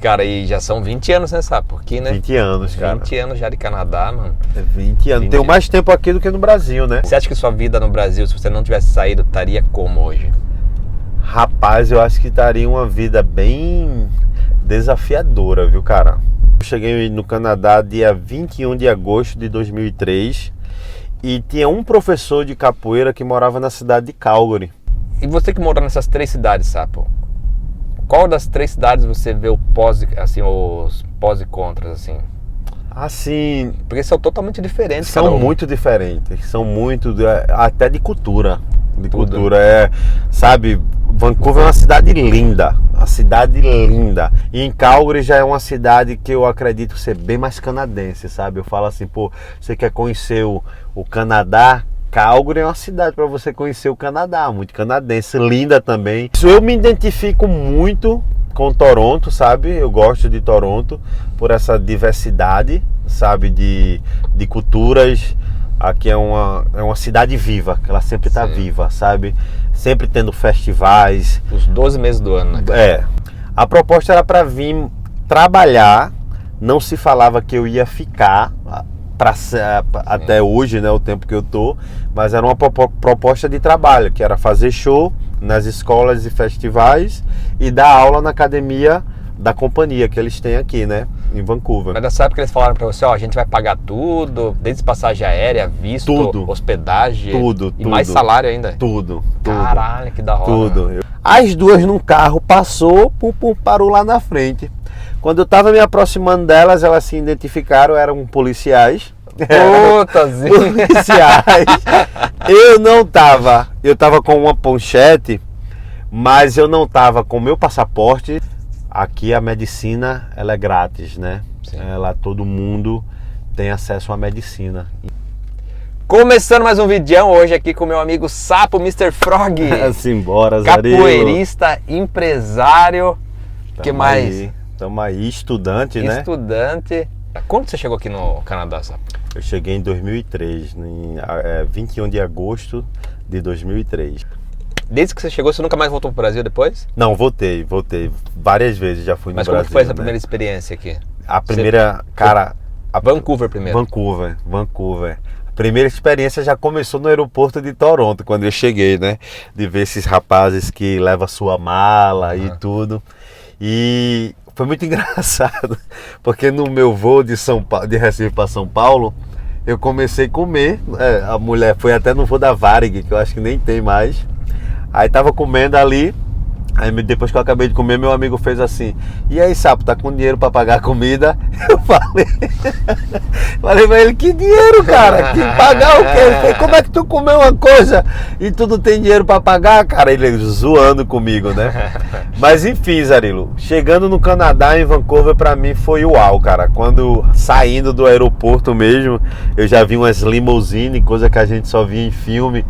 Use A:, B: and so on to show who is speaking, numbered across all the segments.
A: Cara, e já são 20 anos, né, Sapo? Aqui, né?
B: 20 anos, cara.
A: 20 anos já de Canadá, mano.
B: 20 anos. Tenho mais tempo aqui do que no Brasil, né?
A: Você acha que sua vida no Brasil, se você não tivesse saído, estaria como hoje?
B: Rapaz, eu acho que estaria uma vida bem desafiadora, viu, cara? Eu cheguei no Canadá dia 21 de agosto de 2003 e tinha um professor de capoeira que morava na cidade de Calgary.
A: E você que mora nessas 3 cidades, Sapo, qual das 3 cidades você vê o assim, os pós e contras, assim?
B: Assim,
A: porque são totalmente diferentes.
B: São muito diferentes, são muito, até de cultura. De
A: Tudo.
B: Cultura, sabe, Vancouver é uma cidade linda, uma cidade linda. E em Calgary já é uma cidade que eu acredito ser bem mais canadense, sabe? Eu falo assim, pô, você quer conhecer o Canadá? Calgary é uma cidade para você conhecer o Canadá, muito canadense, linda também. Isso, eu me identifico muito com Toronto, sabe? Eu gosto de Toronto por essa diversidade, sabe? De culturas. Aqui é uma cidade viva, que ela sempre está viva, sabe? Sempre tendo festivais.
A: Os 12 meses do ano, né?
B: A proposta era para vir trabalhar, não se falava que eu ia ficar até hoje, né, o tempo que eu tô, mas era uma proposta de trabalho, que era fazer show nas escolas e festivais e dar aula na academia da companhia que eles têm aqui, né, em Vancouver.
A: Mas nessa época eles falaram pra você, ó, a gente vai pagar tudo, desde passagem aérea, visto, tudo, hospedagem, tudo, mais salário ainda.
B: Tudo.
A: Caralho, que da hora.
B: Tudo. As duas num carro, passou, parou lá na frente. Quando eu tava me aproximando delas, elas se identificaram, eram policiais. Policiais. Eu tava com uma ponchete, mas eu não tava com o meu passaporte. Aqui a medicina, ela é grátis, né? Sim. Todo mundo tem acesso à medicina.
A: Começando mais um vídeo hoje aqui com meu amigo Sapo, Mr. Frog.
B: Simbora, Zarilo.
A: Capoeirista, empresário, que mais?
B: Estamos aí, estudante, né?
A: Estudante. Quando você chegou aqui no Canadá, Sapo?
B: Eu cheguei em 2003, 21 de agosto de 2003.
A: Desde que você chegou, você nunca mais voltou pro Brasil depois?
B: Não, voltei. Várias vezes já fui no Brasil.
A: Mas como foi essa primeira experiência aqui?
B: A primeira, cara...
A: Vancouver primeiro.
B: Vancouver. A primeira experiência já começou no aeroporto de Toronto, quando eu cheguei, né? De ver esses rapazes que levam sua mala e tudo. E foi muito engraçado, porque no meu voo de Recife para São Paulo, eu comecei a comer. A mulher foi até no voo da Varig, que eu acho que nem tem mais. Aí tava comendo ali, aí depois que eu acabei de comer, meu amigo fez assim: e aí, Sapo, tá com dinheiro pra pagar a comida? Eu falei pra ele: que dinheiro, cara? Que pagar o quê? Ele falou: como é que tu comeu uma coisa e tu não tem dinheiro pra pagar, cara? Ele zoando comigo, né? Mas enfim, Zarilo, chegando no Canadá, em Vancouver, pra mim foi uau, cara. Quando saindo do aeroporto mesmo, eu já vi umas limousine, coisa que a gente só via em filme.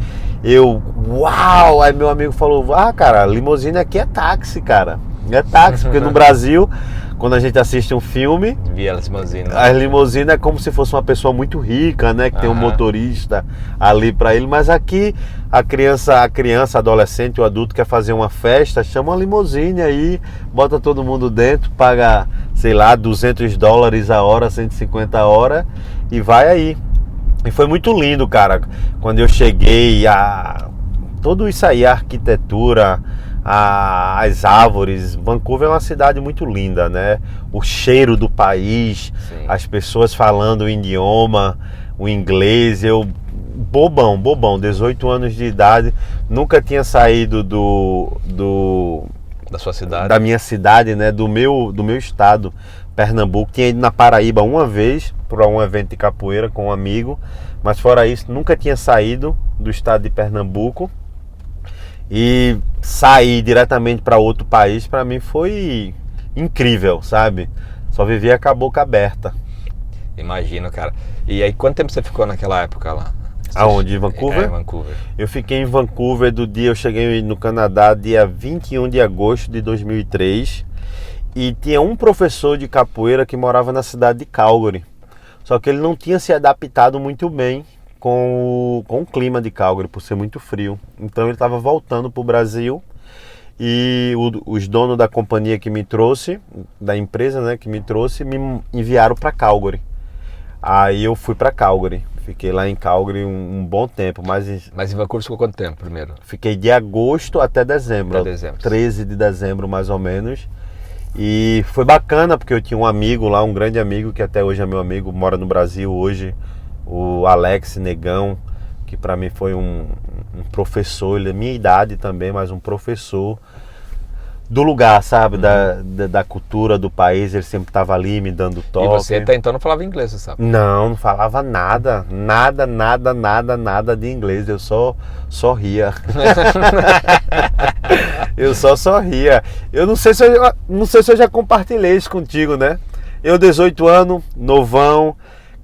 B: Uau! Aí meu amigo falou: cara, limousine aqui é táxi, cara. É táxi, porque no Brasil, quando a gente assiste um filme,
A: via as limousines.
B: A limousine é como se fosse uma pessoa muito rica, né? Que tem um motorista ali pra ele. Mas aqui, a criança, adolescente, o adulto quer fazer uma festa, chama uma limousine aí, bota todo mundo dentro, paga, sei lá, $200 a hora, 150 a hora e vai aí. E foi muito lindo, cara, quando eu cheguei, tudo isso aí, a arquitetura, as árvores. Vancouver é uma cidade muito linda, né? O cheiro do país, sim, as pessoas falando o idioma, o inglês. Eu, bobão, 18 anos de idade, nunca tinha saído
A: da sua cidade?
B: Da minha cidade, né? Do meu estado, Pernambuco. Tinha ido na Paraíba uma vez para um evento de capoeira com um amigo, mas fora isso, nunca tinha saído do estado de Pernambuco. E sair diretamente para outro país, para mim foi incrível, sabe? Só vivia com a boca aberta.
A: Imagino, cara. E aí, quanto tempo você ficou naquela época lá?
B: Aonde? Em Vancouver?
A: Vancouver. Eu
B: fiquei em Vancouver eu cheguei no Canadá dia 21 de agosto de 2003. E tinha um professor de capoeira que morava na cidade de Calgary. Só que ele não tinha se adaptado muito bem com o clima de Calgary, por ser muito frio. Então ele estava voltando para o Brasil E os donos da companhia que me trouxe, da empresa, né, que me trouxe, me enviaram para Calgary. Aí eu fui para Calgary. Fiquei lá em Calgary um bom tempo. Mas
A: em Vancouver ficou quanto tempo primeiro?
B: Fiquei de agosto até dezembro.
A: Até dezembro.
B: 13 de dezembro, mais ou menos. E foi bacana, porque eu tinha um amigo lá, um grande amigo, que até hoje é meu amigo, mora no Brasil hoje, o Alex Negão, que para mim foi um professor, ele é minha idade também, mas um professor do lugar, sabe, da cultura do país. Ele sempre estava ali me dando toque.
A: E você até então não falava inglês, você sabe?
B: Não falava nada de inglês, eu só ria. Eu só ria. Eu não sei se eu já compartilhei isso contigo, né? Eu, 18 anos, novão,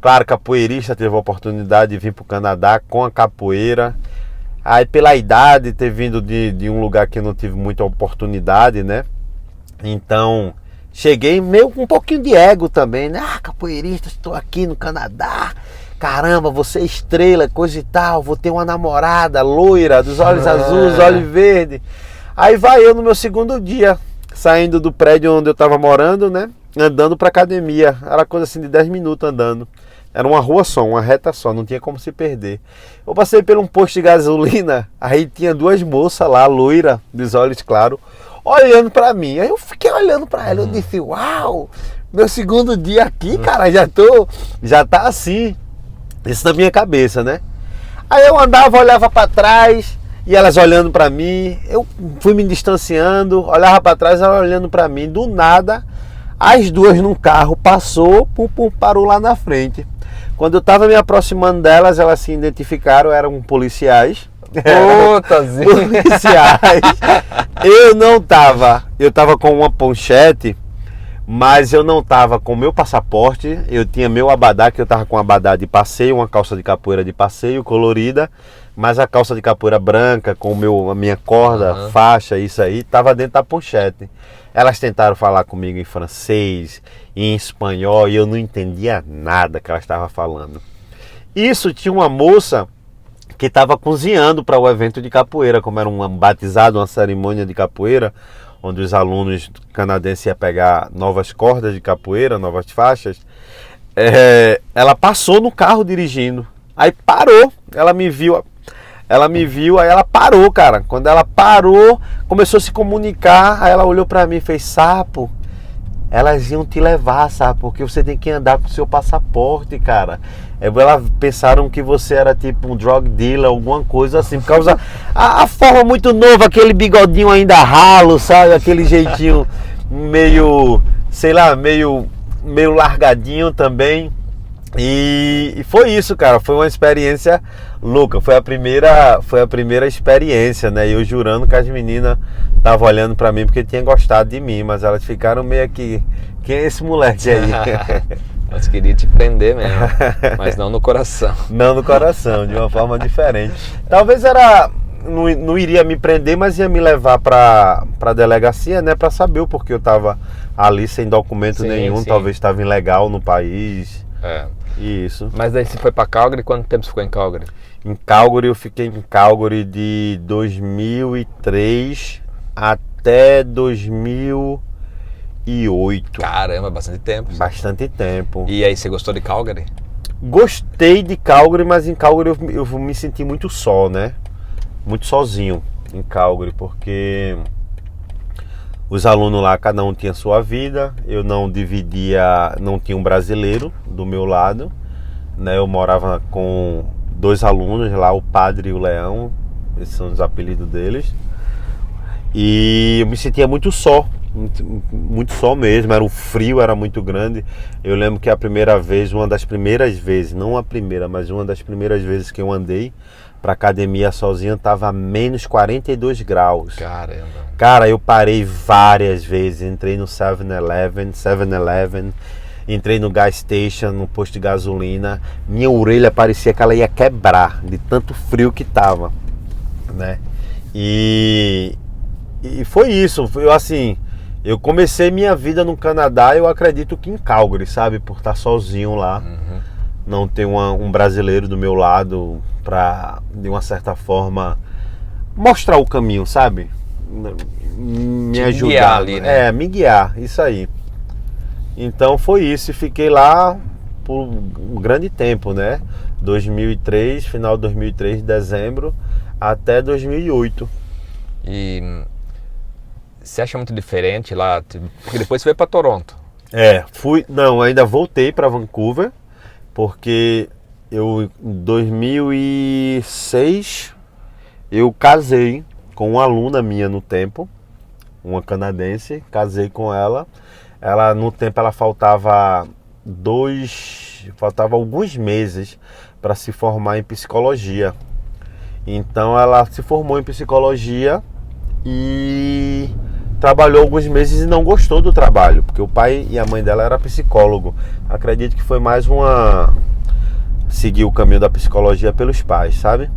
B: claro, capoeirista, teve a oportunidade de vir para o Canadá com a capoeira. Aí pela idade, ter vindo de um lugar que eu não tive muita oportunidade, né? Então, cheguei meio com um pouquinho de ego também, né? Ah, capoeirista, estou aqui no Canadá. Caramba, você é estrela, coisa e tal. Vou ter uma namorada loira, dos olhos azuis, olhos verdes. Aí vai eu no meu segundo dia, saindo do prédio onde eu estava morando, né? Andando para academia. Era coisa assim de 10 minutos andando. Era uma rua só, uma reta só, não tinha como se perder. Eu passei por um posto de gasolina, aí tinha duas moças lá, loira, dos olhos claros, olhando pra mim. Aí eu fiquei olhando pra ela, eu disse, uau, meu segundo dia aqui, cara, já tá assim. Isso na minha cabeça, né? Aí eu andava, olhava pra trás, e elas olhando pra mim, eu fui me distanciando, olhava pra trás, elas olhando pra mim, do nada, as duas num carro, passou, parou lá na frente. Quando eu estava me aproximando delas, elas se identificaram, eram policiais. Policiais. Eu estava com uma ponchete, mas eu não estava com meu passaporte. Eu tinha meu abadá, que eu estava com abadá de passeio, uma calça de capoeira de passeio colorida, mas a calça de capoeira branca, com a minha corda, faixa, isso aí, estava dentro da ponchete. Elas tentaram falar comigo em francês, em espanhol, e eu não entendia nada que elas estavam falando. Isso, tinha uma moça que estava cozinhando para o evento de capoeira, como era um batizado, uma cerimônia de capoeira, onde os alunos canadenses iam pegar novas cordas de capoeira, novas faixas. Ela passou no carro dirigindo, aí parou, ela me viu, aí ela parou, cara. Quando ela parou, começou a se comunicar, aí ela olhou pra mim e fez, Sapo, elas iam te levar, sabe? Porque você tem que andar com o seu passaporte, cara. Elas pensaram que você era tipo um drug dealer, alguma coisa assim, por causa a forma muito nova, aquele bigodinho ainda ralo, sabe? Aquele jeitinho meio, sei lá, meio largadinho também. E foi isso, cara, foi uma experiência louca, foi a primeira experiência, né? Eu jurando que as meninas estavam olhando pra mim porque tinham gostado de mim, mas elas ficaram meio que, quem é esse moleque aí?
A: Elas queriam te prender mesmo, mas não no coração.
B: Não no coração, de uma forma diferente. Talvez não iria me prender, mas ia me levar pra delegacia, né? Pra saber o porquê eu tava ali sem documento nenhum, talvez estava ilegal no país. Isso.
A: Mas daí você foi pra Calgary, quanto tempo você ficou em Calgary?
B: Em Calgary, eu fiquei em Calgary de 2003 até 2008.
A: Caramba, bastante tempo.
B: Bastante tempo.
A: E aí, você gostou de Calgary?
B: Gostei de Calgary, mas em Calgary eu me senti muito só, né? Muito sozinho em Calgary, porque os alunos lá, cada um tinha sua vida, eu não tinha um brasileiro do meu lado, né? Eu morava com 2 alunos lá, o Padre e o Leão, esses são os apelidos deles, e eu me sentia muito só, muito só mesmo, o frio era muito grande. Eu lembro que uma das primeiras vezes, não a primeira, mas uma das primeiras vezes que eu andei pra academia sozinho, tava a menos 42 graus.
A: Caramba.
B: Cara, eu parei várias vezes, entrei no 7-Eleven, entrei no gas station, no posto de gasolina, minha orelha parecia que ela ia quebrar, de tanto frio que tava, né? E foi isso, eu comecei minha vida no Canadá, eu acredito que em Calgary, sabe? Por estar sozinho lá, não ter um brasileiro do meu lado pra, de uma certa forma, mostrar o caminho, sabe? me
A: Te
B: ajudar
A: guiar ali, né?
B: me guiar, isso aí. Então foi isso, e fiquei lá por um grande tempo, né? 2003, final de 2003, dezembro, até 2008.
A: E você acha muito diferente lá? Porque depois você veio para Toronto.
B: Ainda voltei para Vancouver, porque em 2006 eu casei com uma aluna minha no tempo, uma canadense, casei com ela. Ela no tempo ela faltava alguns meses para se formar em psicologia. Então ela se formou em psicologia e trabalhou alguns meses e não gostou do trabalho, porque o pai e a mãe dela eram psicólogo. Acredito que foi mais seguir o caminho da psicologia pelos pais, sabe?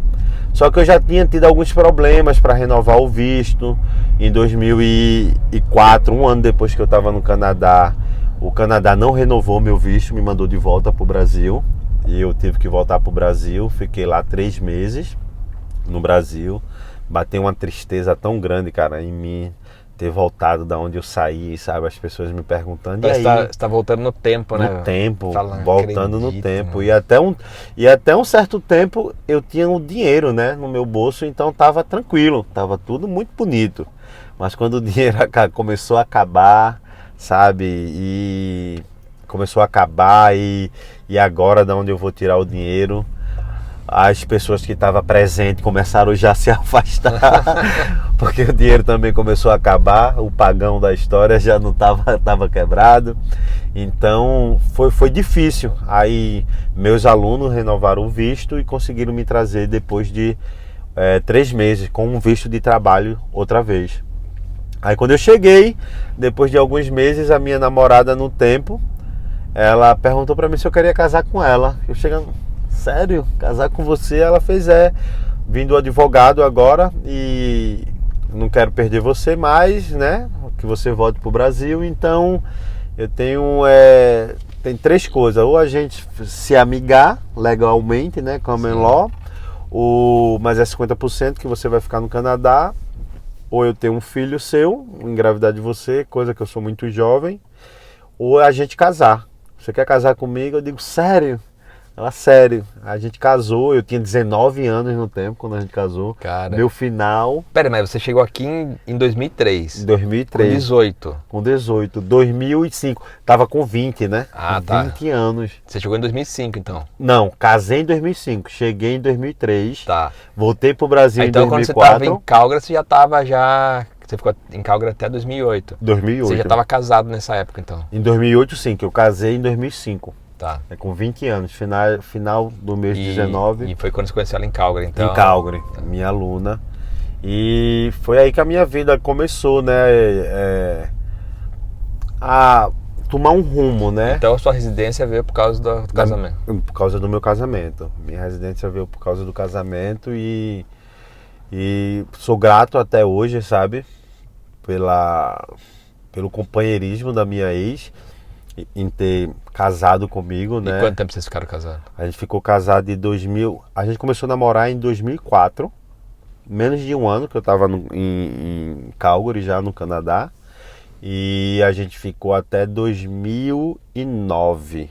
B: Só que eu já tinha tido alguns problemas para renovar o visto. Em 2004, um ano depois que eu estava no Canadá, o Canadá não renovou meu visto, me mandou de volta para o Brasil. E eu tive que voltar para o Brasil, fiquei lá 3 meses no Brasil. Bateu uma tristeza tão grande, cara, em mim ter voltado da onde eu saí, sabe? As pessoas me perguntando,
A: Parece
B: e aí?
A: Você tá voltando no tempo, né?
B: No tempo,
A: Fala,
B: voltando no
A: acredito,
B: tempo.
A: mano.
B: E até um certo tempo eu tinha o dinheiro, né, no meu bolso, então tava tranquilo, tava tudo muito bonito. Mas quando o dinheiro começou a acabar, sabe? E começou a acabar e agora de onde eu vou tirar o dinheiro? As pessoas que estavam presentes começaram já a se afastar, porque o dinheiro também começou a acabar, o pagão da história já não estava quebrado. Então foi difícil. Aí meus alunos renovaram o visto e conseguiram me trazer depois de 3 meses, com um visto de trabalho outra vez. Aí quando eu cheguei, depois de alguns meses, a minha namorada no tempo, ela perguntou para mim se eu queria casar com ela. Eu chegando, sério? Casar com você? Ela fez, vim do advogado agora e não quero perder você mais, né? Que você volte pro Brasil, então eu tenho tem 3 coisas: ou a gente se amigar legalmente, né, common law, mas é 50% que você vai ficar no Canadá, ou eu tenho um filho seu, engravidar de você, coisa que eu sou muito jovem, ou a gente casar. Você quer casar comigo? Eu digo, sério? Ela, sério. A gente casou, eu tinha 19 anos no tempo quando a gente casou.
A: Cara.
B: Meu final...
A: Pera, mas você chegou aqui em 2003.
B: Em 2003.
A: Com 18.
B: Com 18. 2005. Tava com 20, né?
A: Ah,
B: com
A: tá.
B: 20 anos.
A: Você chegou em 2005, então?
B: Não, casei em 2005. Cheguei em 2003.
A: Tá.
B: Voltei pro Brasil
A: então,
B: em 2004.
A: Então, quando você tava em Calgary, você já tava já... Você ficou em Calgary até 2008.
B: 2008.
A: Você já tava casado nessa época, então?
B: Em 2008, sim, que eu casei em 2005.
A: Tá.
B: Com 20 anos, final do mês 19.
A: E foi quando você conheceu ela em Calgary, então?
B: Em Calgary, minha aluna. E foi aí que a minha vida começou, né? A tomar um rumo, né?
A: Então a sua residência veio por causa do casamento?
B: Por causa do meu casamento. Minha residência veio por causa do casamento e sou grato até hoje, sabe? Pelo companheirismo da minha ex, em ter casado comigo, né?
A: E quanto tempo vocês ficaram casados?
B: A gente ficou casado em 2000. A gente começou a namorar em 2004. Menos de um ano que eu estava em Calgary, já no Canadá. E a gente ficou até 2009.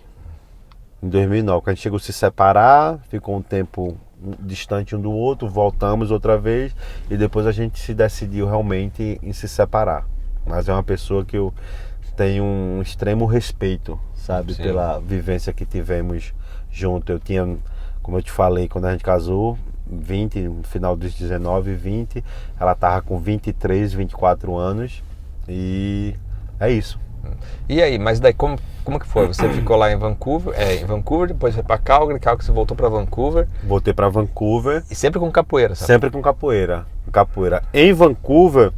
B: Em 2009, quando a gente chegou a se separar, ficou um tempo distante um do outro, voltamos outra vez e depois a gente se decidiu realmente em se separar. Mas é uma pessoa que eu tenho um extremo respeito, sabe? Sim. Pela vivência que tivemos junto. Eu tinha, como eu te falei, quando a gente casou, 20, no final dos 19, 20, ela tava com 23, 24 anos e é isso.
A: E aí, mas daí como que foi? Você ficou lá em Vancouver, depois foi para Calgary você voltou para Vancouver?
B: Voltei para Vancouver.
A: E sempre com capoeira, sabe?
B: Sempre com capoeira. Em Vancouver,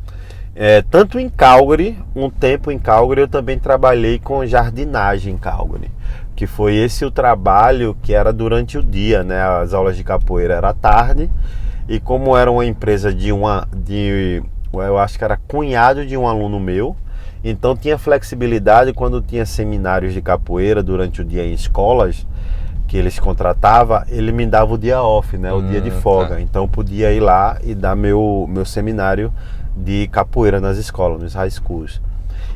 B: tanto em Calgary, um tempo em Calgary eu também trabalhei com jardinagem em Calgary, que foi esse o trabalho que era durante o dia, né? As aulas de capoeira era à tarde, e como era uma empresa eu acho que era cunhado de um aluno meu, então tinha flexibilidade quando tinha seminários de capoeira durante o dia em escolas que eles contratavam, ele me dava o dia off, né? O dia de folga. Tá. Então eu podia ir lá e dar meu seminário de capoeira nas escolas, nos high schools.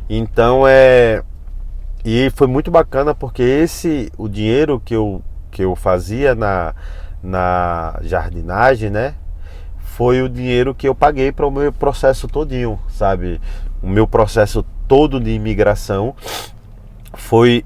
B: Então e foi muito bacana porque o dinheiro que eu fazia na jardinagem, né? Foi o dinheiro que eu paguei para o meu processo todinho, sabe? O meu processo todo de imigração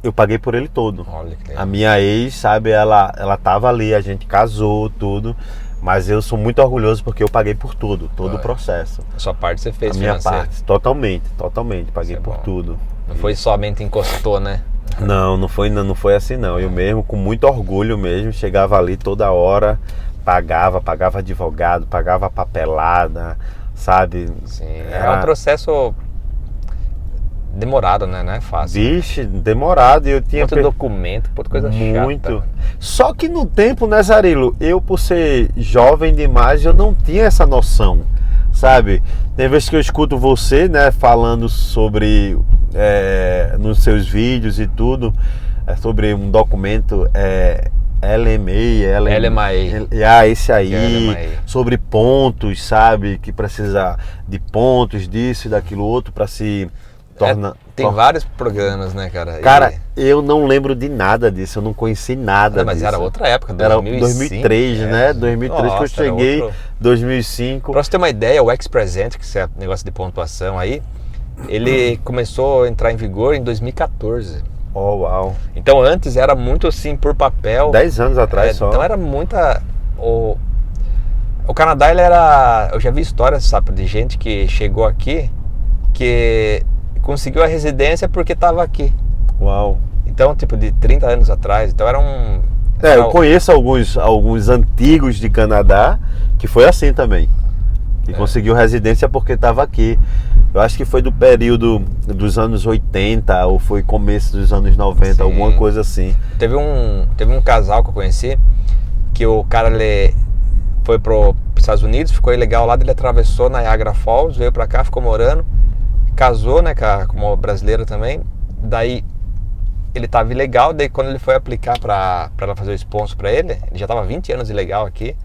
B: eu paguei por ele todo.
A: Olha que legal.
B: A minha ex, sabe, ela tava ali, a gente casou, tudo, mas eu sou muito orgulhoso porque eu paguei por tudo, todo o processo.
A: A sua parte você fez
B: A minha
A: financeira.
B: parte, totalmente, paguei por tudo.
A: Não foi somente encostou, né?
B: Não foi assim não. Eu mesmo, com muito orgulho mesmo, chegava ali toda hora, pagava advogado, pagava papelada, sabe?
A: Sim, é um processo demorado, né? Não é fácil.
B: Vixe, demorado. Eu tinha
A: muito documento, puta coisa
B: muito
A: chata.
B: Só que no tempo, né, Zarilo? Eu, por ser jovem demais, eu não tinha essa noção, sabe? Tem vezes que eu escuto você, né, falando sobre nos seus vídeos e tudo, sobre um documento LMA, esse aí, sobre pontos, sabe? Que precisa de pontos, disso e daquilo outro para se tornar.
A: Tem vários programas, né, cara?
B: Cara, eu não lembro de nada disso, eu não conheci nada
A: mas
B: disso.
A: era outra época,
B: 2005, era 2003, né? 2003
A: Nossa,
B: que eu cheguei, 2005.
A: Pra você ter uma ideia, o X-Present, que é negócio de pontuação aí, ele começou a entrar em vigor em 2014.
B: Oh, uau.
A: Então antes era muito assim, por papel.
B: 10 anos atrás só.
A: Então era muita... O Canadá, ele era... Eu já vi histórias, sabe, de gente que chegou aqui, que conseguiu a residência porque estava aqui.
B: Uau.
A: Então, tipo, de 30 anos atrás. Então era um...
B: eu conheço alguns antigos de Canadá que foi assim também. Que conseguiu residência porque estava aqui. Eu acho que foi do período dos anos 80 ou foi começo dos anos 90, sim, alguma coisa assim.
A: Teve um casal que eu conheci, que o cara ele foi para os Estados Unidos, ficou ilegal lá, ele atravessou Niagara Falls, veio para cá, ficou morando, casou, né, com uma brasileira também. Daí ele estava ilegal, daí quando ele foi aplicar para ela fazer o sponsor para ele já estava 20 anos ilegal aqui.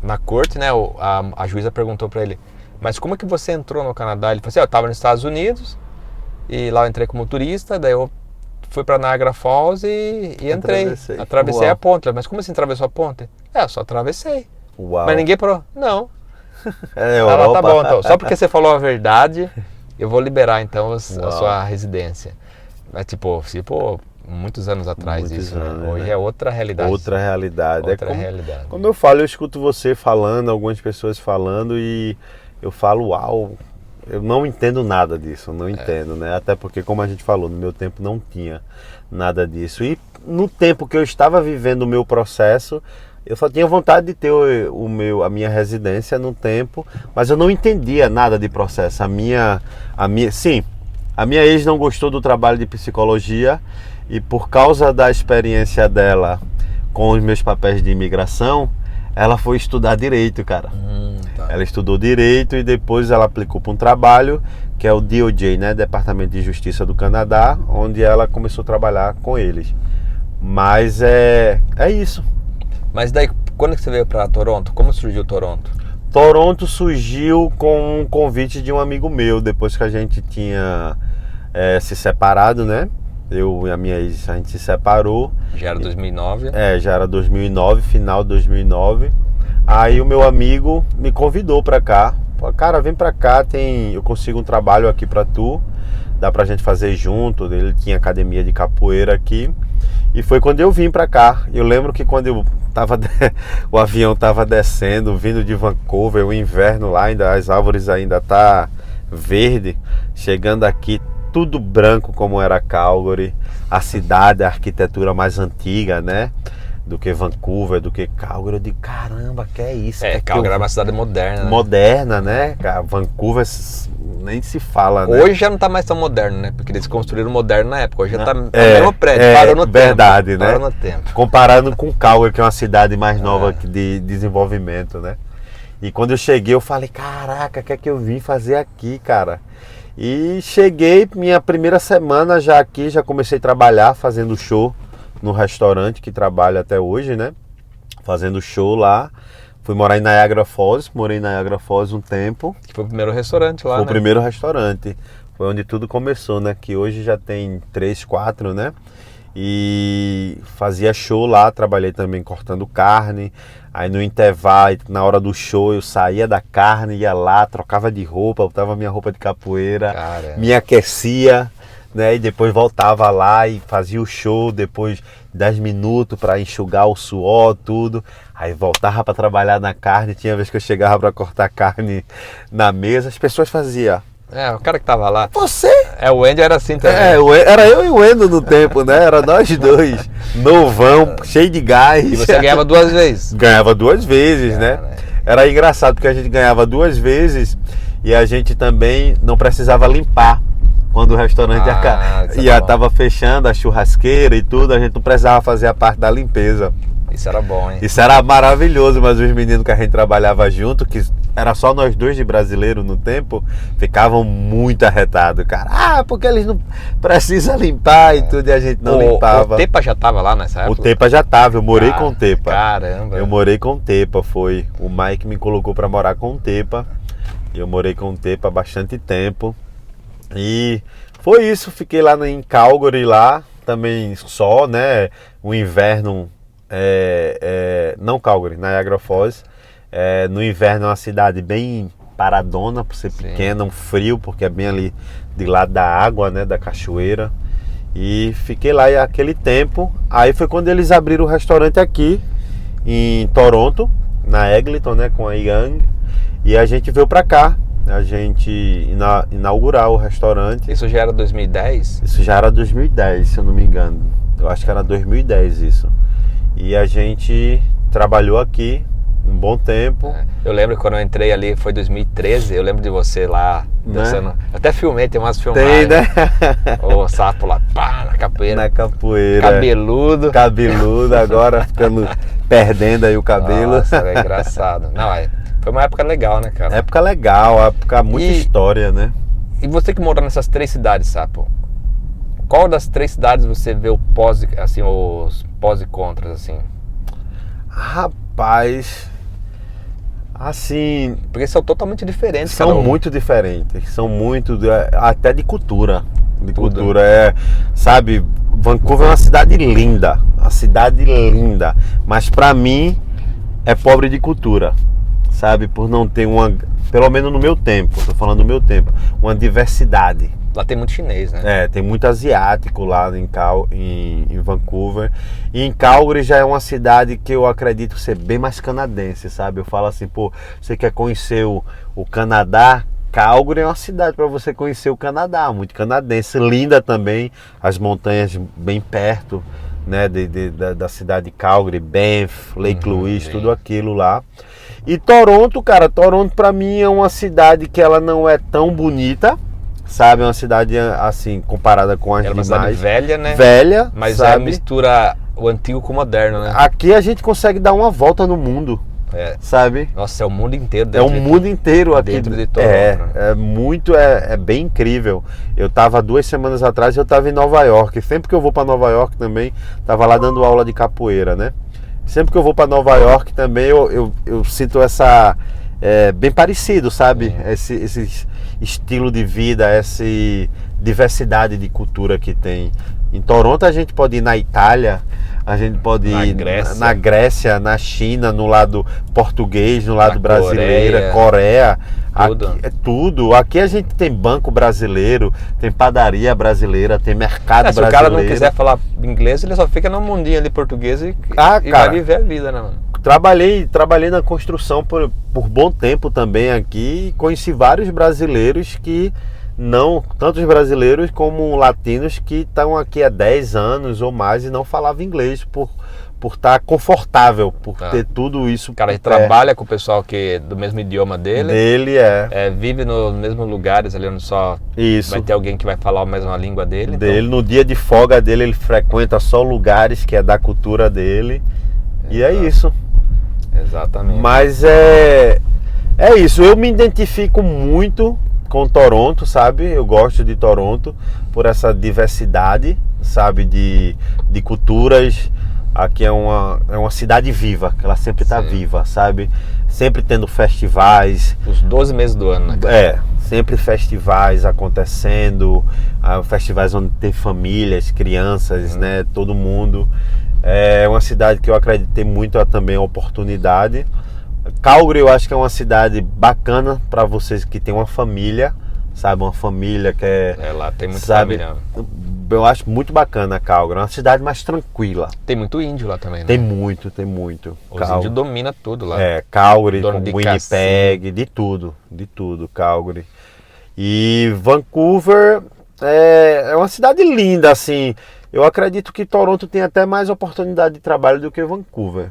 A: Na corte, né, a juíza perguntou para ele: mas como é que você entrou no Canadá? Ele falou assim: eu estava nos Estados Unidos e lá eu entrei como turista, daí eu fui para Niagara Falls e entrei, atravessei a ponte. Mas como assim atravessou a ponte? Eu só atravessei.
B: Uau.
A: Mas ninguém falou, não. Ela tá bom, então, só porque você falou a verdade, eu vou liberar então a sua residência. Mas tipo, muitos anos atrás isso, né? Hoje é outra realidade.
B: Outra realidade.
A: Realidade.
B: Como eu falo, eu escuto você falando, algumas pessoas falando e eu falo, uau, eu não entendo nada disso, não entendo, né? Até porque, como a gente falou, no meu tempo não tinha nada disso. E no tempo que eu estava vivendo o meu processo, eu só tinha vontade de ter a minha residência no tempo, mas eu não entendia nada de processo. A minha ex não gostou do trabalho de psicologia e por causa da experiência dela com os meus papéis de imigração, ela foi estudar direito, cara. Tá. Ela estudou direito e depois ela aplicou para um trabalho que é o DOJ, né, Departamento de Justiça do Canadá, onde ela começou a trabalhar com eles. Mas é isso.
A: Mas daí, quando que você veio para Toronto? Como surgiu Toronto?
B: Toronto surgiu com um convite de um amigo meu, depois que a gente tinha se separado, né? Eu e a minha ex, a gente se separou.
A: Já era 2009?
B: Já era 2009, final de 2009. Aí o meu amigo me convidou pra cá. Falou, cara, vem pra cá, eu consigo um trabalho aqui pra tu. Dá pra gente fazer junto. Ele tinha academia de capoeira aqui. E foi quando eu vim pra cá. Eu lembro que quando o avião tava descendo, vindo de Vancouver, o inverno lá, as árvores ainda tá verde. Chegando aqui, tudo branco como era Calgary, a cidade, a arquitetura mais antiga, né, do que Vancouver, do que Calgary. Eu digo, caramba, que é isso?
A: Calgary é uma cidade moderna, né?
B: Moderna, né? Vancouver nem se fala, né?
A: Hoje já não tá mais tão moderno, né? Porque eles construíram moderno na época. Hoje já tá no mesmo prédio, parou no
B: verdade,
A: tempo.
B: Né?
A: Parou no tempo.
B: Comparado com Calgary, que é uma cidade mais nova de desenvolvimento, né? E quando eu cheguei, eu falei, caraca, o que é que eu vim fazer aqui, cara? E cheguei, minha primeira semana já aqui, já comecei a trabalhar fazendo show no restaurante que trabalho até hoje, né? Fazendo show lá. Fui morar em Niagara Falls, morei em Niagara Falls um tempo.
A: Que foi o primeiro restaurante lá,
B: Foi
A: né?
B: o primeiro restaurante. Foi onde tudo começou, né? Que hoje já tem 3, 4, né? E fazia show lá, trabalhei também cortando carne. Aí no intervalo, na hora do show, eu saía da carne, ia lá, trocava de roupa, botava minha roupa de capoeira,
A: Caramba.
B: me aquecia, né? E depois voltava lá e fazia o show, depois 10 minutos para enxugar o suor, tudo. Aí voltava para trabalhar na carne. Tinha vez que eu chegava para cortar carne na mesa, as pessoas faziam:
A: O cara que tava lá.
B: você?
A: O Andy era assim também.
B: Era eu e o Endo no tempo, né? Era nós dois, novão, cheio de gás.
A: E você ganhava 2 vezes.
B: Ganhava 2 vezes, né? Era engraçado porque a gente ganhava 2 vezes e a gente também não precisava limpar. Quando o restaurante tava fechando a churrasqueira e tudo, a gente não precisava fazer a parte da limpeza.
A: Isso era bom, hein?
B: Isso era maravilhoso, mas os meninos que a gente trabalhava junto, que era só nós dois de brasileiro no tempo, ficavam muito arretados, cara. Porque eles não precisam limpar e tudo, e a gente não limpava.
A: O Tepa já tava lá nessa época?
B: O Tepa já tava, eu morei com o Tepa.
A: Caramba.
B: Eu morei com o Tepa, foi. O Mike me colocou pra morar com o Tepa. Eu morei com o Tepa há bastante tempo. E foi isso, fiquei lá em Calgary lá, também só, né? O inverno, não Calgary, Niagara Falls. No inverno é uma cidade bem paradona, por ser pequena, um frio, porque é bem ali de lado da água, né? Da cachoeira. E fiquei lá aquele tempo. Aí foi quando eles abriram o restaurante aqui em Toronto, na Eglinton, né? Com a Young. E a gente veio pra cá. A gente inaugurar o restaurante.
A: Isso já era 2010?
B: Isso já era 2010, se eu não me engano. Eu acho que era 2010 isso. E a gente trabalhou aqui um bom tempo.
A: Eu lembro quando eu entrei ali, foi 2013, eu lembro de você lá dançando. Eu até filmei, tem umas filmagens.
B: Tem, né?
A: O sapo lá, pá, na capoeira.
B: Na capoeira.
A: Cabeludo,
B: agora ficando, perdendo aí o cabelo.
A: Nossa, era engraçado. Não, foi uma época legal, né, cara?
B: Época legal, época muita história, né?
A: E você que mora nessas 3 cidades, Sapo, qual das 3 cidades você vê os pós e contras, assim?
B: Rapaz, assim...
A: Porque são totalmente diferentes.
B: São muito diferentes, são muito, até de cultura. Sabe, Vancouver é uma cidade linda, mas pra mim é pobre de cultura. Sabe, por não ter pelo menos no meu tempo, tô falando do meu tempo, uma diversidade.
A: Lá tem muito chinês, né?
B: Tem muito asiático lá em Vancouver. E em Calgary já é uma cidade que eu acredito ser bem mais canadense, sabe? Eu falo assim, você quer conhecer o Canadá? Calgary é uma cidade para você conhecer o Canadá, muito canadense, linda também, as montanhas bem perto, né, da cidade de Calgary, Banff, Lake Louise, tudo aquilo lá. E Toronto, cara, pra mim é uma cidade que ela não é tão bonita, sabe? É uma cidade assim, comparada com as demais. É uma cidade
A: velha, né?
B: Velha,
A: mas
B: sabe?
A: Mistura o antigo com o moderno, né?
B: Aqui a gente consegue dar uma volta no mundo, sabe?
A: Nossa, é o mundo inteiro.
B: Mundo inteiro aqui.
A: Dentro de Toronto.
B: É bem incrível. Eu tava 2 semanas atrás, eu tava em Nova York. Sempre que eu vou para Nova York também, tava lá dando aula de capoeira, né? Sempre que eu vou para Nova York também eu sinto essa... bem parecido, sabe? Esse estilo de vida, essa diversidade de cultura que tem. Em Toronto a gente pode ir na Itália, a gente pode ir na Grécia, na China, no lado português, no lado brasileiro, Coreia.
A: Tudo.
B: Aqui, tudo. Aqui a gente tem banco brasileiro, tem padaria brasileira, tem mercado brasileiro.
A: Se o cara não quiser falar inglês, ele só fica no mundinho ali português e vai viver a vida, né, mano?
B: Trabalhei na construção por bom tempo também aqui e conheci vários brasileiros que tanto os brasileiros como latinos que estão aqui há 10 anos ou mais e não falavam inglês por estar confortável, por ter tudo isso.
A: O cara trabalha com o pessoal que do mesmo idioma dele. Vive nos mesmos lugares ali onde só vai ter alguém que vai falar a mesma língua dele.
B: No dia de folga dele, ele frequenta só lugares que é da cultura dele. E é isso.
A: Exatamente.
B: Mas é isso, eu me identifico muito com Toronto, sabe? Eu gosto de Toronto por essa diversidade, sabe? De culturas, aqui é uma cidade viva, que ela sempre está
A: Sim.
B: viva, sabe? Sempre tendo festivais.
A: Os 12 meses do ano, né, cara?
B: Sempre festivais acontecendo, festivais onde tem famílias, crianças, né? Todo mundo. É uma cidade que eu acredito ter muito também oportunidade. Calgary eu acho que é uma cidade bacana para vocês que tem uma família, sabe? Uma família que
A: Lá tem muita
B: sabe?
A: família.
B: Eu acho muito bacana Calgary, é uma cidade mais tranquila.
A: Tem muito índio lá também, né?
B: Tem muito.
A: Os índios dominam tudo lá.
B: Calgary,
A: Dono de
B: Winnipeg, de tudo, Calgary. E Vancouver é uma cidade linda, assim. Eu acredito que Toronto tem até mais oportunidade de trabalho do que Vancouver,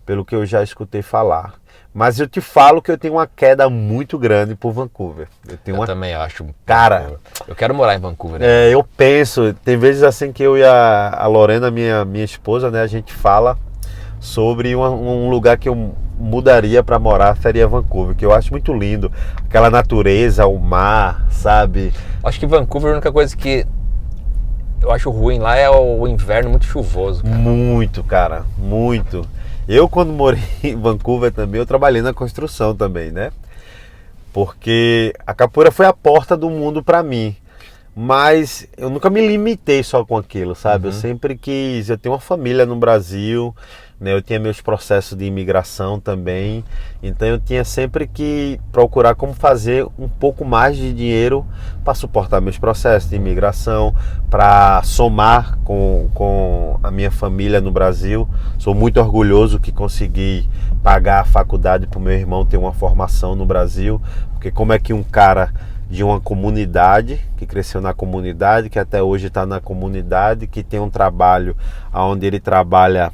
B: pelo que eu já escutei falar. Mas eu te falo que eu tenho uma queda muito grande por Vancouver.
A: Eu também acho.
B: Cara,
A: eu quero morar em Vancouver. Né?
B: Eu penso, tem vezes assim que eu e a Lorena, minha esposa, né, a gente fala sobre um lugar que eu mudaria para morar, seria Vancouver, que eu acho muito lindo. Aquela natureza, o mar, sabe?
A: Acho que Vancouver, a única coisa que eu acho ruim lá é o inverno muito chuvoso, cara.
B: Muito. Eu, quando morei em Vancouver também, eu trabalhei na construção também, né? Porque a capoeira foi a porta do mundo para mim. Mas eu nunca me limitei só com aquilo, sabe? Eu sempre quis... Eu tenho uma família no Brasil, né? Eu tinha meus processos de imigração também. Então eu tinha sempre que procurar como fazer um pouco mais de dinheiro para suportar meus processos de imigração, para somar com a minha família no Brasil. Sou muito orgulhoso que consegui pagar a faculdade para o meu irmão ter uma formação no Brasil. Porque como é que um cara de uma comunidade, que cresceu na comunidade, que até hoje está na comunidade, que tem um trabalho onde ele trabalha